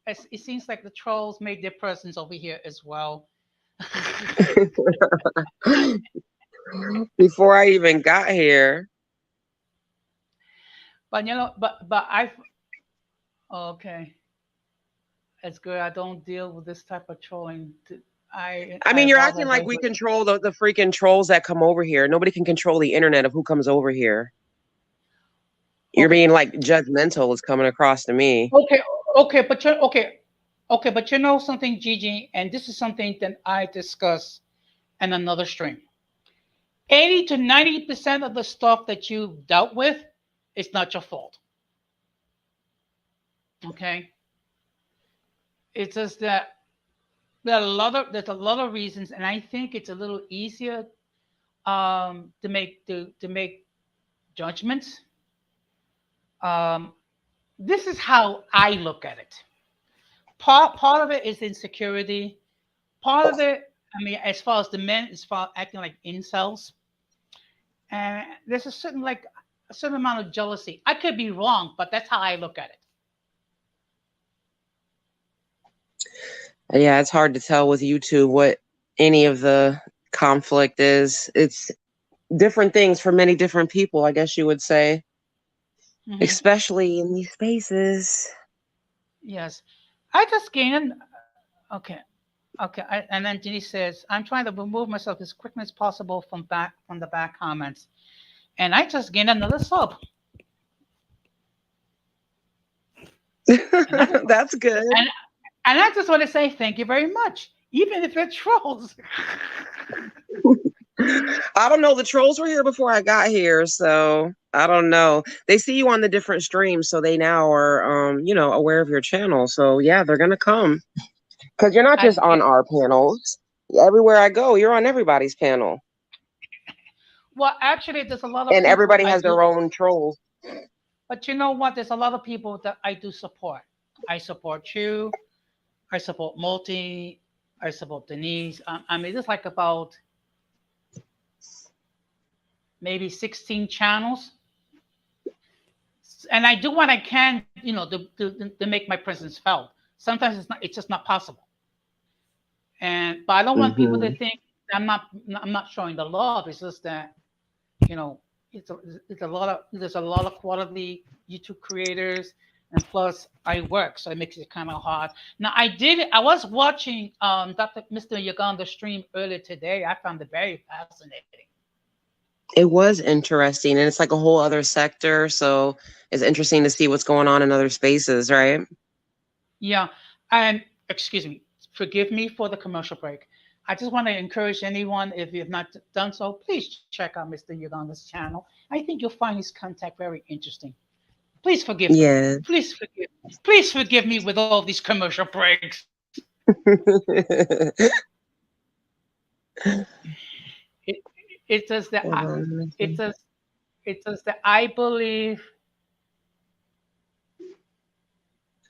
Speaker 1: It seems like the trolls made their presence over here as well.
Speaker 4: Before I even got here.
Speaker 1: But okay, it's good. I don't deal with this type of trolling.
Speaker 4: I
Speaker 1: I
Speaker 4: mean, you're
Speaker 1: rather
Speaker 4: acting like
Speaker 1: go
Speaker 4: we
Speaker 1: with.
Speaker 4: control the freaking trolls that come over here. Nobody can control the internet of who comes over here. You're
Speaker 1: Okay,
Speaker 4: being like judgmental is coming across to me.
Speaker 1: okay, okay, but you okay, okay, but you know something, Gigi, and this is something that I discuss in another stream. 80 to 90% of the stuff that you've dealt with is not your fault. Okay, it's just that there's a lot of reasons, and I think it's a little easier to make judgments. Um, this is how I look at it. Part of it is insecurity. Part of it, I mean, as far as the men, as far as acting like incels, and there's a certain amount of jealousy. I could be wrong, but that's how I look at it.
Speaker 4: Yeah, it's hard to tell with YouTube what any of the conflict is. It's different things for many different people, I guess you would say,
Speaker 1: Hmm.
Speaker 4: especially in these spaces.
Speaker 1: Yes, I just gained. Okay, okay, and then Denise says, "I'm trying to remove myself as quickly as possible from the back comments." And I just gained another sub. And I just
Speaker 4: That's good.
Speaker 1: and, and I just want to say thank you very much, even if it's trolls.
Speaker 4: I don't know. The trolls were here before I got here, so I don't know. They see you on the different streams, so they now are, aware of your channel. So yeah, they're gonna come because you're not
Speaker 1: I
Speaker 4: just on
Speaker 1: did.
Speaker 4: our panels. Everywhere I go, you're on everybody's panel,
Speaker 1: Well, actually, there's a lot of
Speaker 4: and
Speaker 1: people
Speaker 4: everybody
Speaker 1: I
Speaker 4: has
Speaker 1: do,
Speaker 4: their own trolls.
Speaker 1: but you know what? There's a lot of people that I do support. I support you. I support Multi. I support Denise. I mean, there's like about maybe 16 channels, and I do what I can, to make my presence felt. Sometimes it's just not possible. But I don't want people to
Speaker 4: Hmm.
Speaker 1: think I'm not showing the love. It's just that you know it's a, there's a lot of quality YouTube creators, and plus I work, so it makes it kind of hard. Now I was watching Dr. Mr. Uganda stream earlier today. I found it very fascinating.
Speaker 4: It was interesting, and it's like a whole other sector. So it's interesting to see what's going on in other spaces, right?
Speaker 1: Yeah, and excuse me, forgive me for the commercial break. I just want to encourage anyone, if you have not done so, please check out Mr. Uganda's channel. I think you'll find his content very interesting. Please forgive me.
Speaker 4: Yeah.
Speaker 1: Please forgive me with all these commercial breaks. It, it says that
Speaker 4: Hold
Speaker 1: I,
Speaker 4: on, let me
Speaker 1: it
Speaker 4: see.
Speaker 1: says it says that I believe.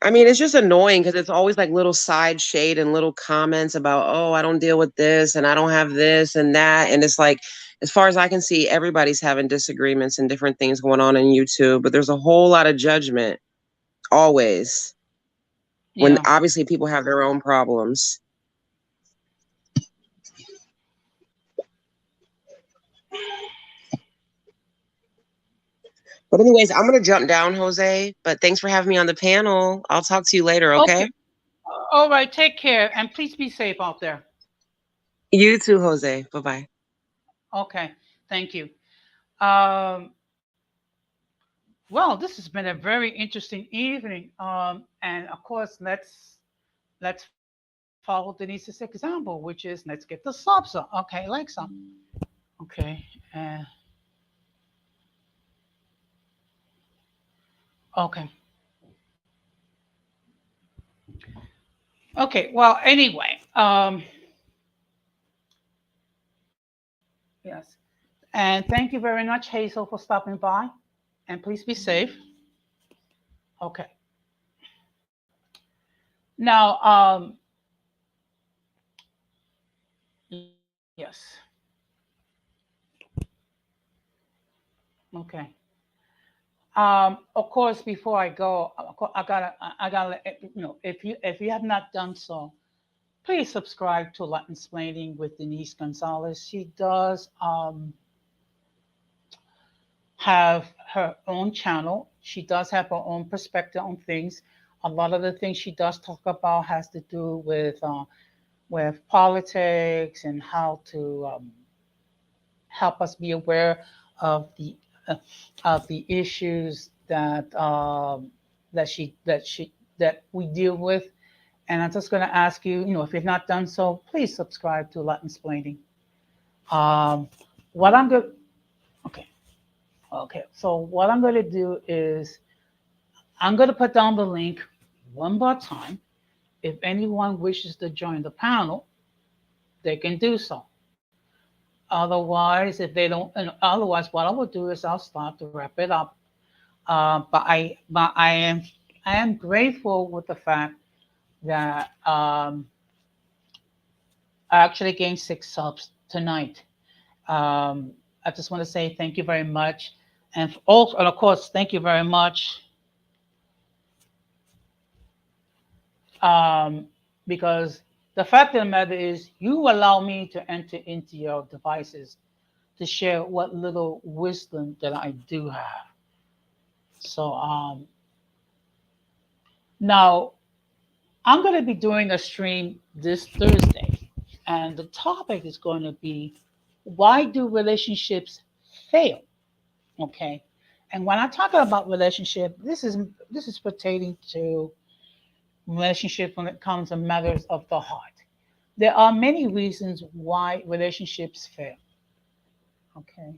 Speaker 4: I mean, it's just annoying because it's always like little side shade and little comments about, oh, I don't deal with this and I don't have this and that. And it's like, as far as I can see, everybody's having disagreements and different things going on in YouTube, but there's a whole lot of judgment always when
Speaker 1: Yeah.
Speaker 4: obviously people have their own problems. But anyways, I'm gonna jump down, Jose. But thanks for having me on the panel. I'll talk to you later, okay?
Speaker 1: Okay. All right. Take care, and please be safe out there.
Speaker 4: You too, Jose. Bye-bye.
Speaker 1: Okay. Thank you. Um, well, this has been a very interesting evening. And of course, let's follow Denise's example, which is let's get the salsa. Okay, like some. Okay. Okay. Okay. Well, anyway. Yes. And thank you very much, Hazel, for stopping by. And please be safe. Okay. Now, yes. Okay. Of course, before I go, I gotta, if you have not done so, please subscribe to Latin Splaining with Denise Gonzalez. She does have her own channel. She does have her own perspective on things. A lot of the things she does talk about has to do with politics and how to help us be aware of uh, the issues that we deal with. And I'm just going to ask you, if you've not done so, please subscribe to Latin Splaining. What I'm going, okay. So what I'm going to do is I'm going to put down the link one more time. If anyone wishes to join the panel, they can do so. Otherwise, if they don't, otherwise, what I will do is I'll start to wrap it up. But I am grateful with the fact that I actually gained 6 subs tonight. I just want to say thank you very much, and also, and of course, thank you very much, because the fact of the matter is, you allow me to enter into your devices to share what little wisdom that I do have. So now I'm going to be doing a stream this Thursday, and the topic is going to be, why do relationships fail? Okay, and when I talk about relationship, this is pertaining to relationship when it comes to matters of the heart. There are many reasons why relationships fail. Okay,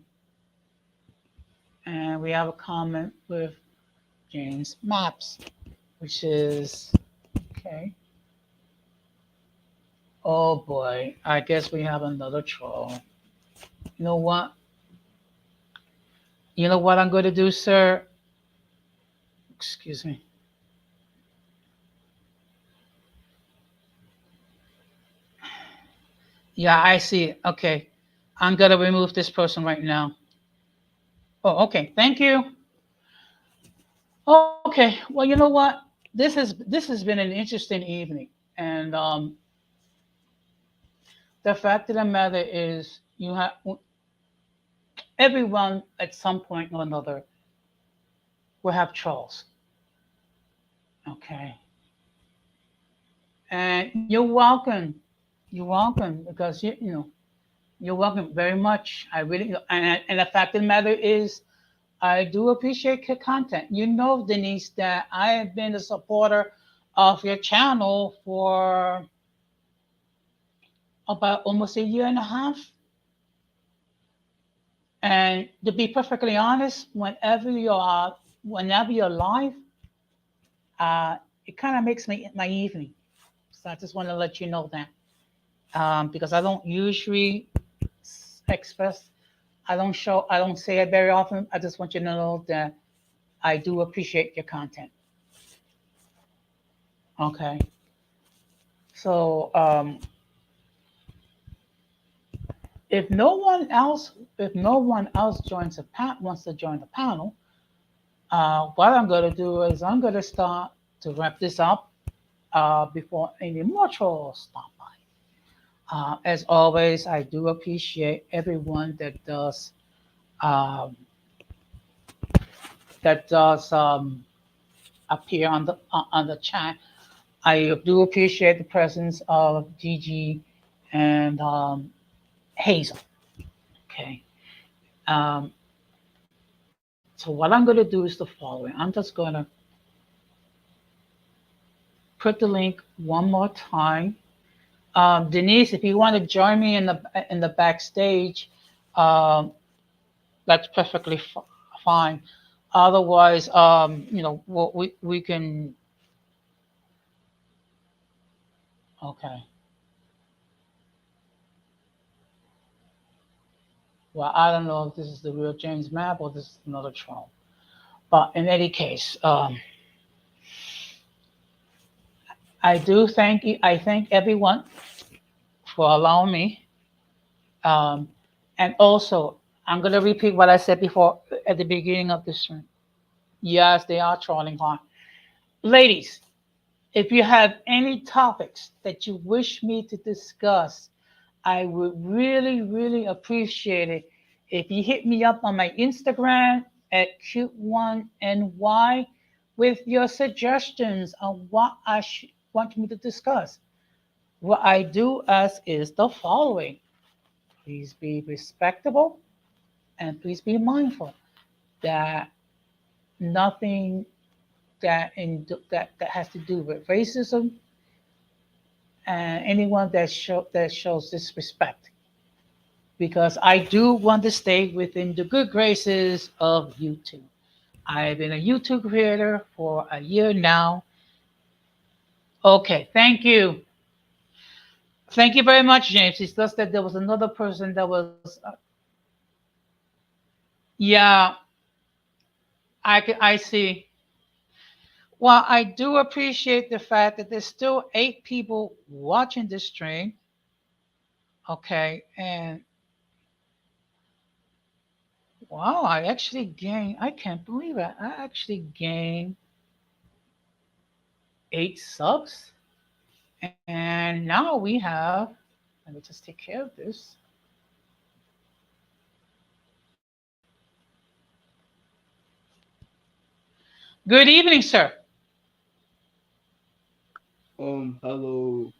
Speaker 1: and we have a comment with James Maps, which is okay. Oh boy, I guess we have another troll. You know what? You know what I'm going to do, sir? Excuse me. Yeah, I see. Okay. I'm going to remove this person right now. Oh, okay. Thank you. Okay. Well, you know what? This has been an interesting evening, and the fact of the matter is, you have everyone at some point or another will have trolls. Okay. And you're welcome. You're welcome, because you're welcome very much. I really, and the fact of the matter is, I do appreciate your content. You know, Denise, that I have been a supporter of your channel for about almost a year and a half. And to be perfectly honest, whenever you're live, it kind of makes my evening. So I just want to let you know that, because I don't usually express, I don't say it very often. I just want you to know that I do appreciate your content. Okay. So if no one else wants to join the panel, what I'm going to do is I'm going to start to wrap this up before any more trolls stop by. As always, I do appreciate everyone um, that does appear on the chat. I do appreciate the presence of Gigi and Hazel. Okay. Um, so what I'm going to do is the following. I'm just going to put the link one more time. Denise, if you want to join me in the backstage, um, that's perfectly fine. Otherwise, we can. Okay. Well, I don't know if this is the real James Map or this is another troll. But in any case, I do thank you. I thank everyone for allowing me. And also, I'm going to repeat what I said before at the beginning of this stream. Yes, they are trolling hard. Ladies, if you have any topics that you wish me to discuss, I would really, really appreciate it if you hit me up on my Instagram at cute1ny with your suggestions on what I want me to discuss. What I do ask is the following. Please be respectable and please be mindful that nothing that has to do with racism and anyone that shows disrespect, because I do want to stay within the good graces of YouTube. I've been a YouTube creator for a year now. Okay, thank you. Thank you very much, James. It's just that there was another person that was, yeah, I see. Well, I do appreciate the fact that there's still 8 people watching this stream. Okay, and wow, I actually gained, I can't believe it. I actually gained 8 subs. And now we have, let me just take care of this. Good evening, sir.
Speaker 5: Hello.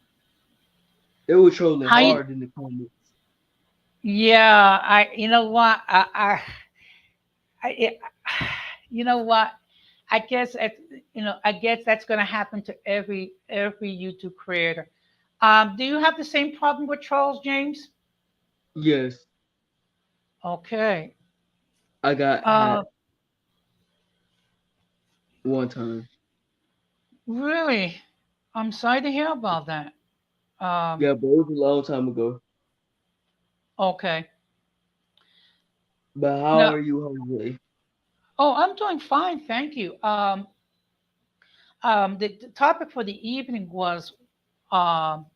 Speaker 5: They were trolling
Speaker 1: How you?
Speaker 5: hard in the comments.
Speaker 1: Yeah, you know what? I you know what? I guess I guess that's going to happen to every YouTube creator. Do you have the same problem with trolls, James?
Speaker 5: Yes,
Speaker 1: Okay.
Speaker 5: I got
Speaker 1: Uh,
Speaker 5: hacked one time.
Speaker 1: really? I'm sorry to hear about that.
Speaker 5: Yeah, but it was a long time ago.
Speaker 1: Okay.
Speaker 5: But how
Speaker 1: Now,
Speaker 5: are you, Jose?
Speaker 1: oh, I'm doing fine, thank you. The topic for the evening was um,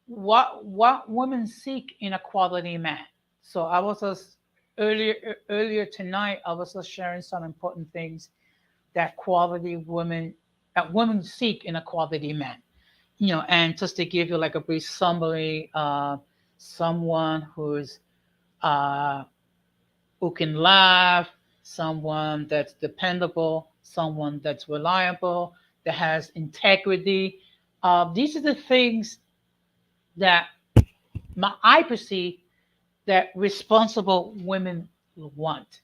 Speaker 1: what women seek in a quality man. So I was just earlier tonight. I was just sharing some important things that women seek in a quality man. And just to give you like a brief summary, someone uh, who can laugh, someone that's dependable, someone that's reliable, that has integrity. These are the things that I perceive that responsible women want.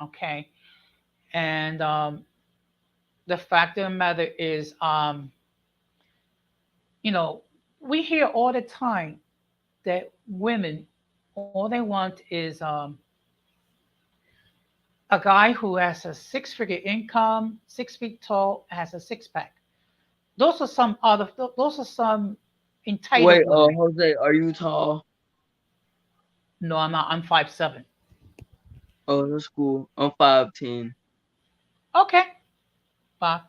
Speaker 1: Okay. And the fact of the matter is, you know, we hear all the time that women, all they want is a guy who has a 6-figure income, 6 feet tall, has a six pack. Those are some
Speaker 5: Wait,
Speaker 1: entitled women.
Speaker 5: Jose, are you tall?
Speaker 1: No, I'm not. I'm 5'7".
Speaker 5: Oh, that's cool. I'm 5'10".
Speaker 1: Okay, fine.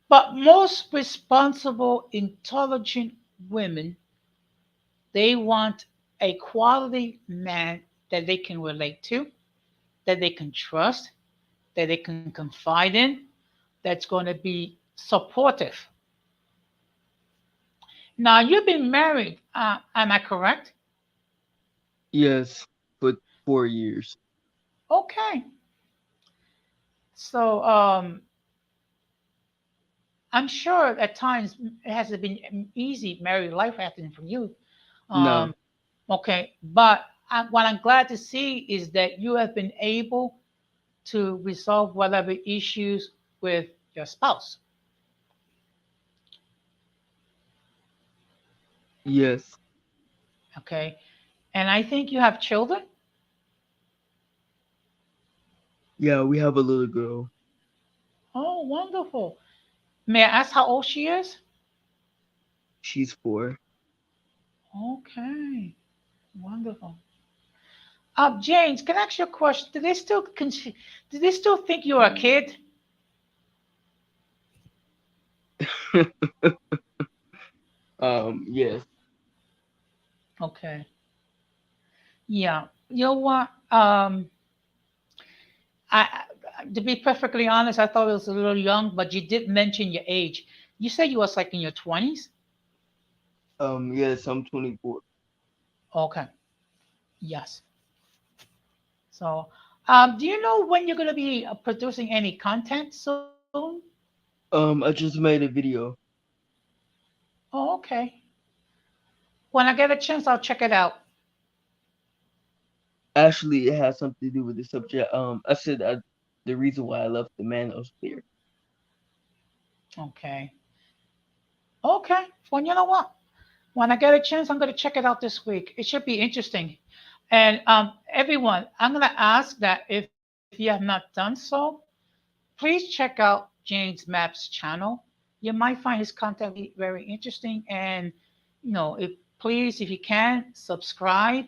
Speaker 1: But most responsible, intelligent women, they want a quality man that they can relate to, that they can trust, that they can confide in, that's going to be supportive. Now, you've been married, am I correct?
Speaker 5: Yes, for 4 years.
Speaker 1: Okay. So, I'm sure at times it hasn't been easy married life happening for you.
Speaker 5: No.
Speaker 1: Um, okay, but what I'm glad to see is that you have been able to resolve whatever issues with your spouse.
Speaker 5: Yes.
Speaker 1: Okay, and I think you have children.
Speaker 5: Yeah, we have a little girl.
Speaker 1: Oh, wonderful. May I ask how old she is?
Speaker 5: She's 4.
Speaker 1: Okay, wonderful. James, can I ask you a question? Do they still think you're a kid?
Speaker 5: Yes.
Speaker 1: Okay. Yeah. You know what? To be perfectly honest, I thought it was a little young, but you did mention your age. You said you was like in your 20s.
Speaker 5: Yes, I'm 24.
Speaker 1: Okay. Yes. So Do you know when you're going to be producing any content soon?
Speaker 5: I just made a video.
Speaker 1: Oh, okay. When I get a chance, I'll check it out.
Speaker 5: Actually, it has something to do with the subject. I said the reason why I left the manosphere.
Speaker 1: Okay. Okay. Well, you know what? When I get a chance, I'm going to check it out this week. It should be interesting. And everyone, I'm going to ask that if you have not done so, please check out James Mapp's channel. You might find his content very interesting. And, if please, if you can, subscribe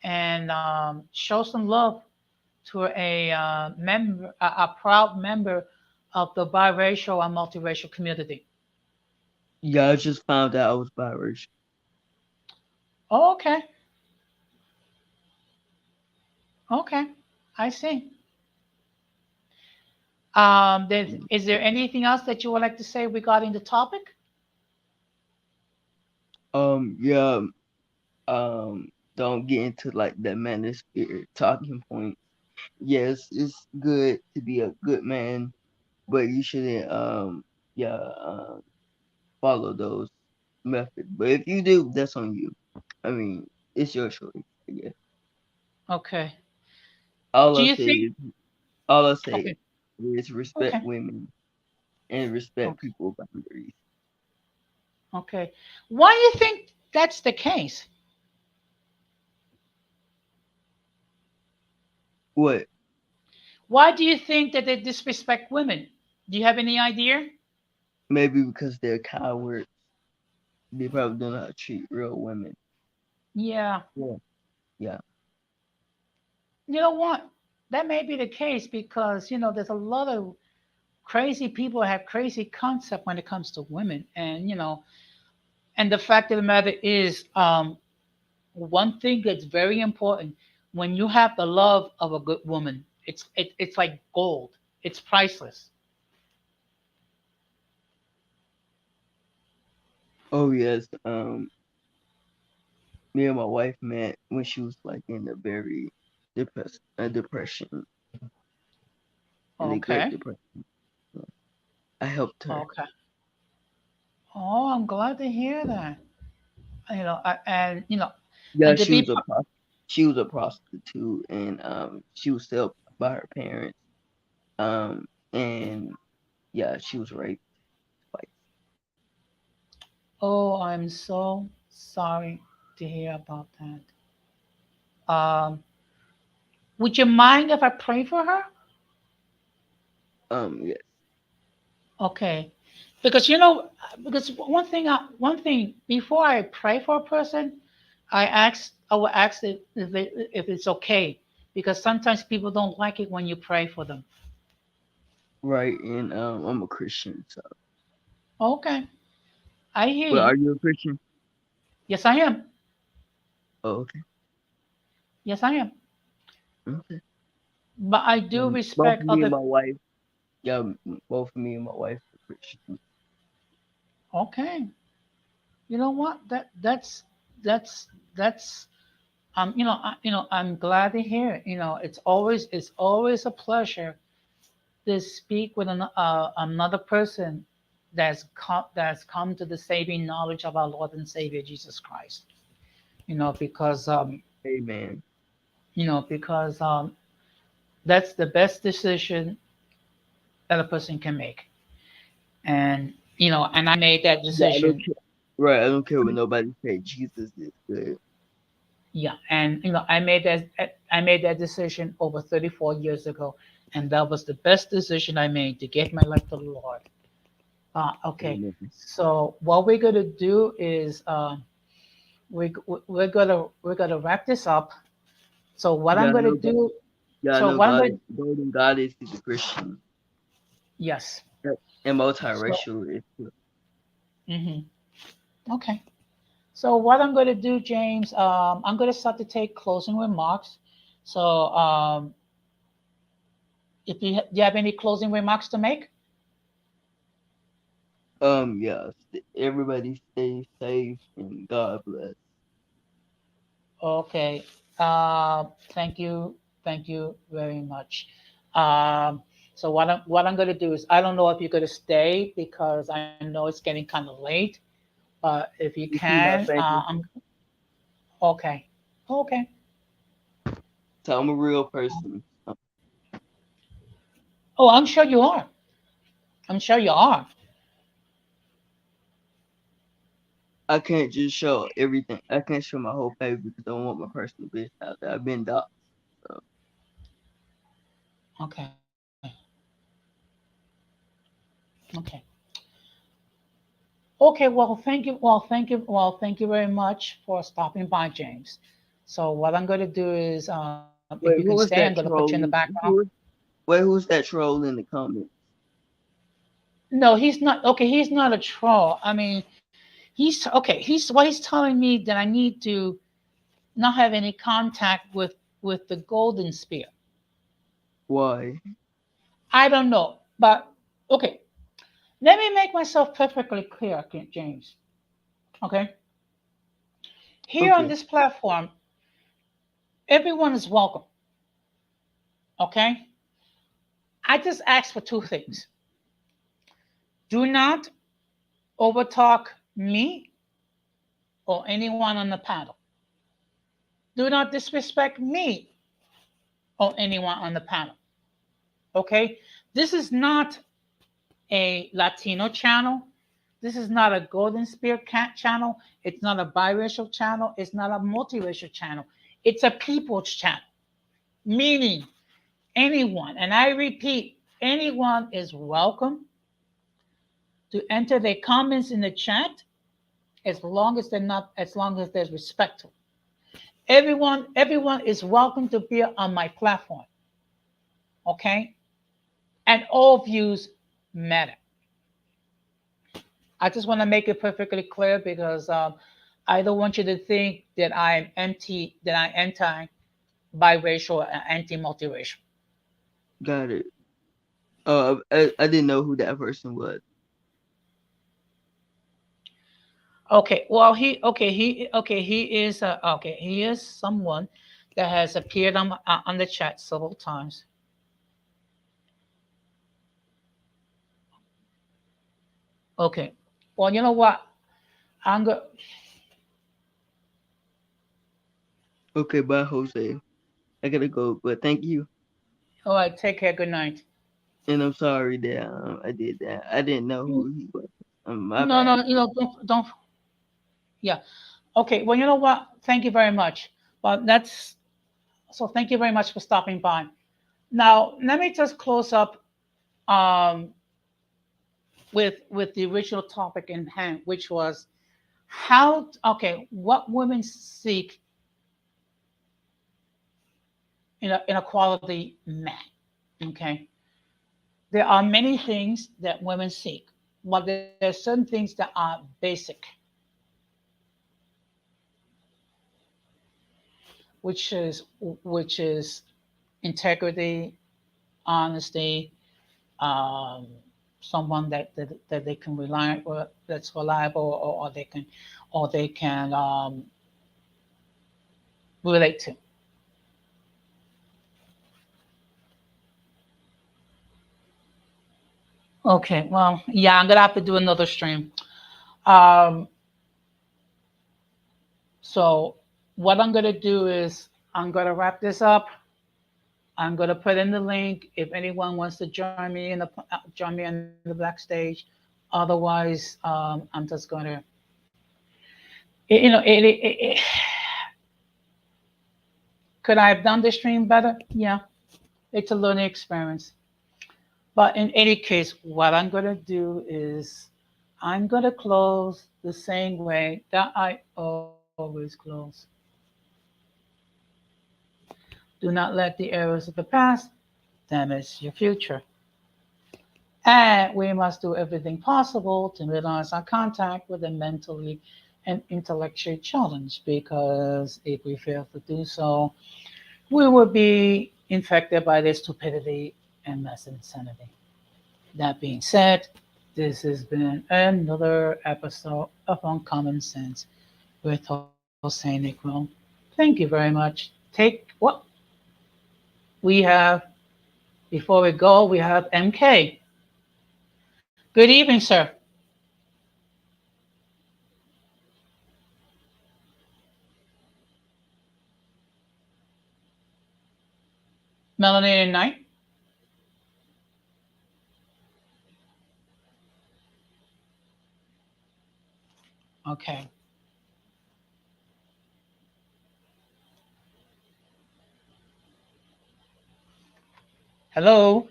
Speaker 1: and show some love to a proud member of the biracial and multiracial community.
Speaker 5: Yeah, I just found out I was biracial.
Speaker 1: Oh, okay. Okay. I see. Is there anything else that you would like to say regarding the topic?
Speaker 5: Yeah. Don't get into like that manosphere talking point. Yes, it's good to be a good man, but you shouldn't yeah follow those methods. But if you do, that's on you. I mean, it's your choice. I guess.
Speaker 1: Okay.
Speaker 5: All
Speaker 1: Do
Speaker 5: I
Speaker 1: you
Speaker 5: say
Speaker 1: think?
Speaker 5: is all I say
Speaker 1: Okay.
Speaker 5: is respect
Speaker 1: Okay.
Speaker 5: women and respect
Speaker 1: Okay.
Speaker 5: people's boundaries.
Speaker 1: Okay. Why do you think that's the case?
Speaker 5: What?
Speaker 1: Why do you think that they disrespect women? Do you have any idea?
Speaker 5: Maybe because they're cowards. They probably don't know how to treat real women.
Speaker 1: Yeah.
Speaker 5: Yeah. Yeah.
Speaker 1: You know what? That may be the case because, there's a lot of crazy people have crazy concept when it comes to women. And the fact of the matter is, one thing that's very important when you have the love of a good woman, it's like gold. It's priceless.
Speaker 5: Oh yes. Me and my wife met when she was like in a very depression, in the Great
Speaker 1: Okay.
Speaker 5: Depression. So I helped her.
Speaker 1: Okay. Oh, I'm glad to hear that. And
Speaker 5: Yeah,
Speaker 1: and to be part.
Speaker 5: she was a prostitute, and she was still by her parents. And yeah, she was raped twice.
Speaker 1: Oh, I'm so sorry to hear about that. Would you mind if I pray for her?
Speaker 5: Yes.
Speaker 1: Okay. Because because one thing before I pray for a person, I will ask if it's okay, because sometimes people don't like it when you pray for them.
Speaker 5: Right, and I'm a Christian, so.
Speaker 1: Okay, I hear
Speaker 5: But
Speaker 1: you.
Speaker 5: are you a Christian?
Speaker 1: Yes, I am.
Speaker 5: Oh, okay.
Speaker 1: Yes, I am.
Speaker 5: Okay.
Speaker 1: But I do
Speaker 5: Both
Speaker 1: respect
Speaker 5: me and
Speaker 1: other.
Speaker 5: my wife, yeah, both me and my wife are Christian.
Speaker 1: Okay, you know what? That's that's I'm glad to hear it. It's always a pleasure to speak with another person that's come to the saving knowledge of our Lord and Savior Jesus Christ. Because
Speaker 5: Amen.
Speaker 1: that's the best decision that a person can make. And I made that
Speaker 5: Yeah, I don't
Speaker 1: decision.
Speaker 5: care. Right, I don't care what nobody say. Jesus is good.
Speaker 1: Yeah, and I made that decision over 34 years ago, and that was the best decision I made to give my life to the Lord. Okay,
Speaker 5: Amen.
Speaker 1: so what we're gonna do is we're gonna wrap this up. So what I'm
Speaker 5: Yeah, I
Speaker 1: gonna
Speaker 5: know God.
Speaker 1: do,
Speaker 5: Yeah, I
Speaker 1: so
Speaker 5: know
Speaker 1: what I'm
Speaker 5: God
Speaker 1: gonna
Speaker 5: is golden. God is the Christian.
Speaker 1: yes,
Speaker 5: And
Speaker 1: so
Speaker 5: multiracial is good.
Speaker 1: hmm okay. So what I'm gonna do, James, I'm gonna start to take closing remarks. So if do you have any closing remarks to make?
Speaker 5: Yeah. Everybody stay safe and God bless.
Speaker 1: Okay. Uh, thank you. Thank you very much. So what I'm going to do is I don't know if you're going to stay because I know it's getting kind of late. But if you
Speaker 5: You see my
Speaker 1: can,
Speaker 5: face?
Speaker 1: I'm okay. Okay.
Speaker 5: So I'm a real person.
Speaker 1: Oh, I'm sure you are. I'm sure you are.
Speaker 5: I can't just show everything. I can't show my whole page because I don't want my personal business out there. I've been doxxed. So.
Speaker 1: Okay. Okay. Okay. Well, thank you. Well, thank you. Well, thank you very much for stopping by, James. So what I'm going to do is, if you can
Speaker 5: Wait,
Speaker 1: stay,
Speaker 5: who
Speaker 1: I'm
Speaker 5: was
Speaker 1: going to
Speaker 5: that
Speaker 1: put you in the
Speaker 5: troll?
Speaker 1: background.
Speaker 5: Wait, who's that troll in the comments?
Speaker 1: No, he's not. Okay, he's not a troll. I mean, he's okay. He's telling me that I need to not have any contact with the golden spear.
Speaker 5: Why?
Speaker 1: I don't know, but okay. Let me make myself perfectly clear, James. Okay, here on
Speaker 5: Okay.
Speaker 1: this platform, everyone is welcome. Okay, I just ask for two things: do not overtalk me or anyone on the panel. Do not disrespect me or anyone on the panel. Okay, this is not a Latino channel. This is not a Golden Spear Cat channel. It's not a biracial channel. It's not a multiracial channel. It's a people's channel, meaning anyone, and I repeat, anyone is welcome to enter their comments in the chat as long as there's respect to it. Everyone is welcome to be on my platform. Okay? And all views matter. I just want to make it perfectly clear because I don't want you to think that I'm anti-biracial and anti-multiracial.
Speaker 5: Got it. I didn't know who that person was.
Speaker 1: Okay, well he is someone that has appeared on the chat several times. Okay, well you know what, I'm go.
Speaker 5: Okay, bye, Jose. I gotta go, but thank you.
Speaker 1: All right, take care. Good night.
Speaker 5: And I'm sorry that I did that. I didn't know who he was. My
Speaker 1: No,
Speaker 5: bad.
Speaker 1: no, don't. Yeah. Okay. Well, you know what? Thank you very much. Well, that's so. Thank you very much for stopping by. Now, let me just close up um, with the original topic in hand, which was how. Okay, what women seek in a quality man. Okay, there are many things that women seek, but there's certain things that are basic, which is which is integrity, honesty, um, someone that they can rely on, that's reliable, or they can relate to. Okay, well, yeah, I'm gonna have to do another stream. Um, so what I'm gonna do is I'm gonna wrap this up. I'm gonna put in the link if anyone wants to join me on the backstage. Otherwise, I'm just gonna, you know, could I have done the stream better? Yeah, it's a learning experience. But in any case, what I'm going to do is I'm going to close the same way that I always close. Do not let the errors of the past damage your future. And we must do everything possible to minimize our contact with the mentally and intellectually challenged, because if we fail to do so, we will be infected by their stupidity and mass insanity. That being said, this has been another episode of Uncommon Sense with Jose Negron. Thank you very much. Take what? we have, before we go, we have MK. Good evening, sir. Melanated Night. Okay. Hello.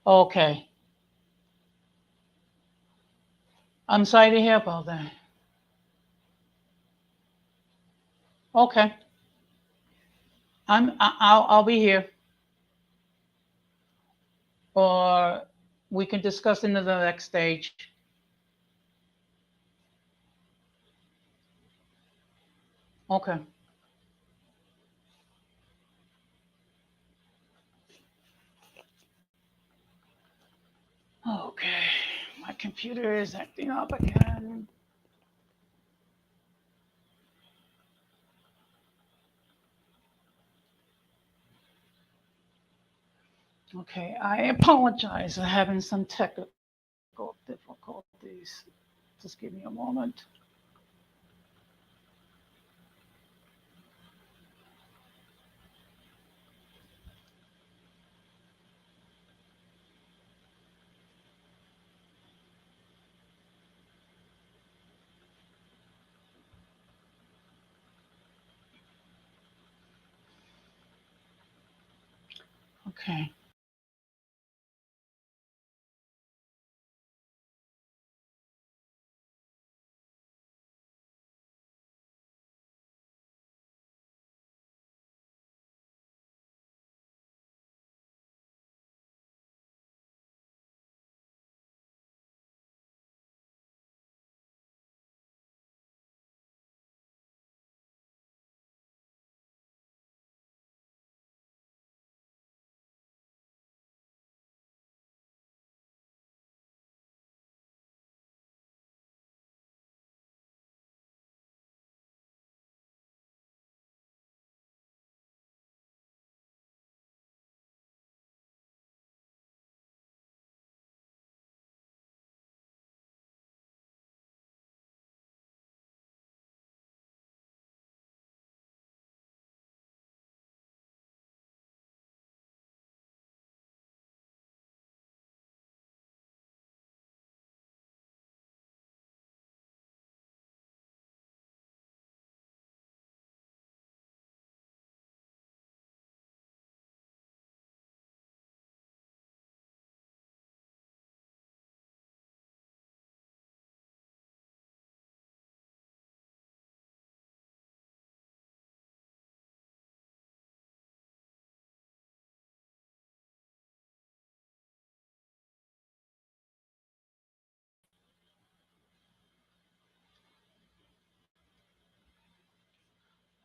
Speaker 1: Okay. I'm sorry to hear about that. Okay. I'll be here. Or we can discuss into the next stage. Okay. Okay. My computer is acting up again. Okay, I apologize. I'm having some technical difficulties. Just give me a moment. Okay.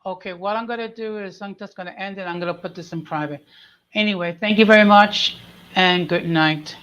Speaker 1: Okay, what I'm going to do is I'm just going to end it. I'm going to put this in private. Anyway, thank you very much and good night.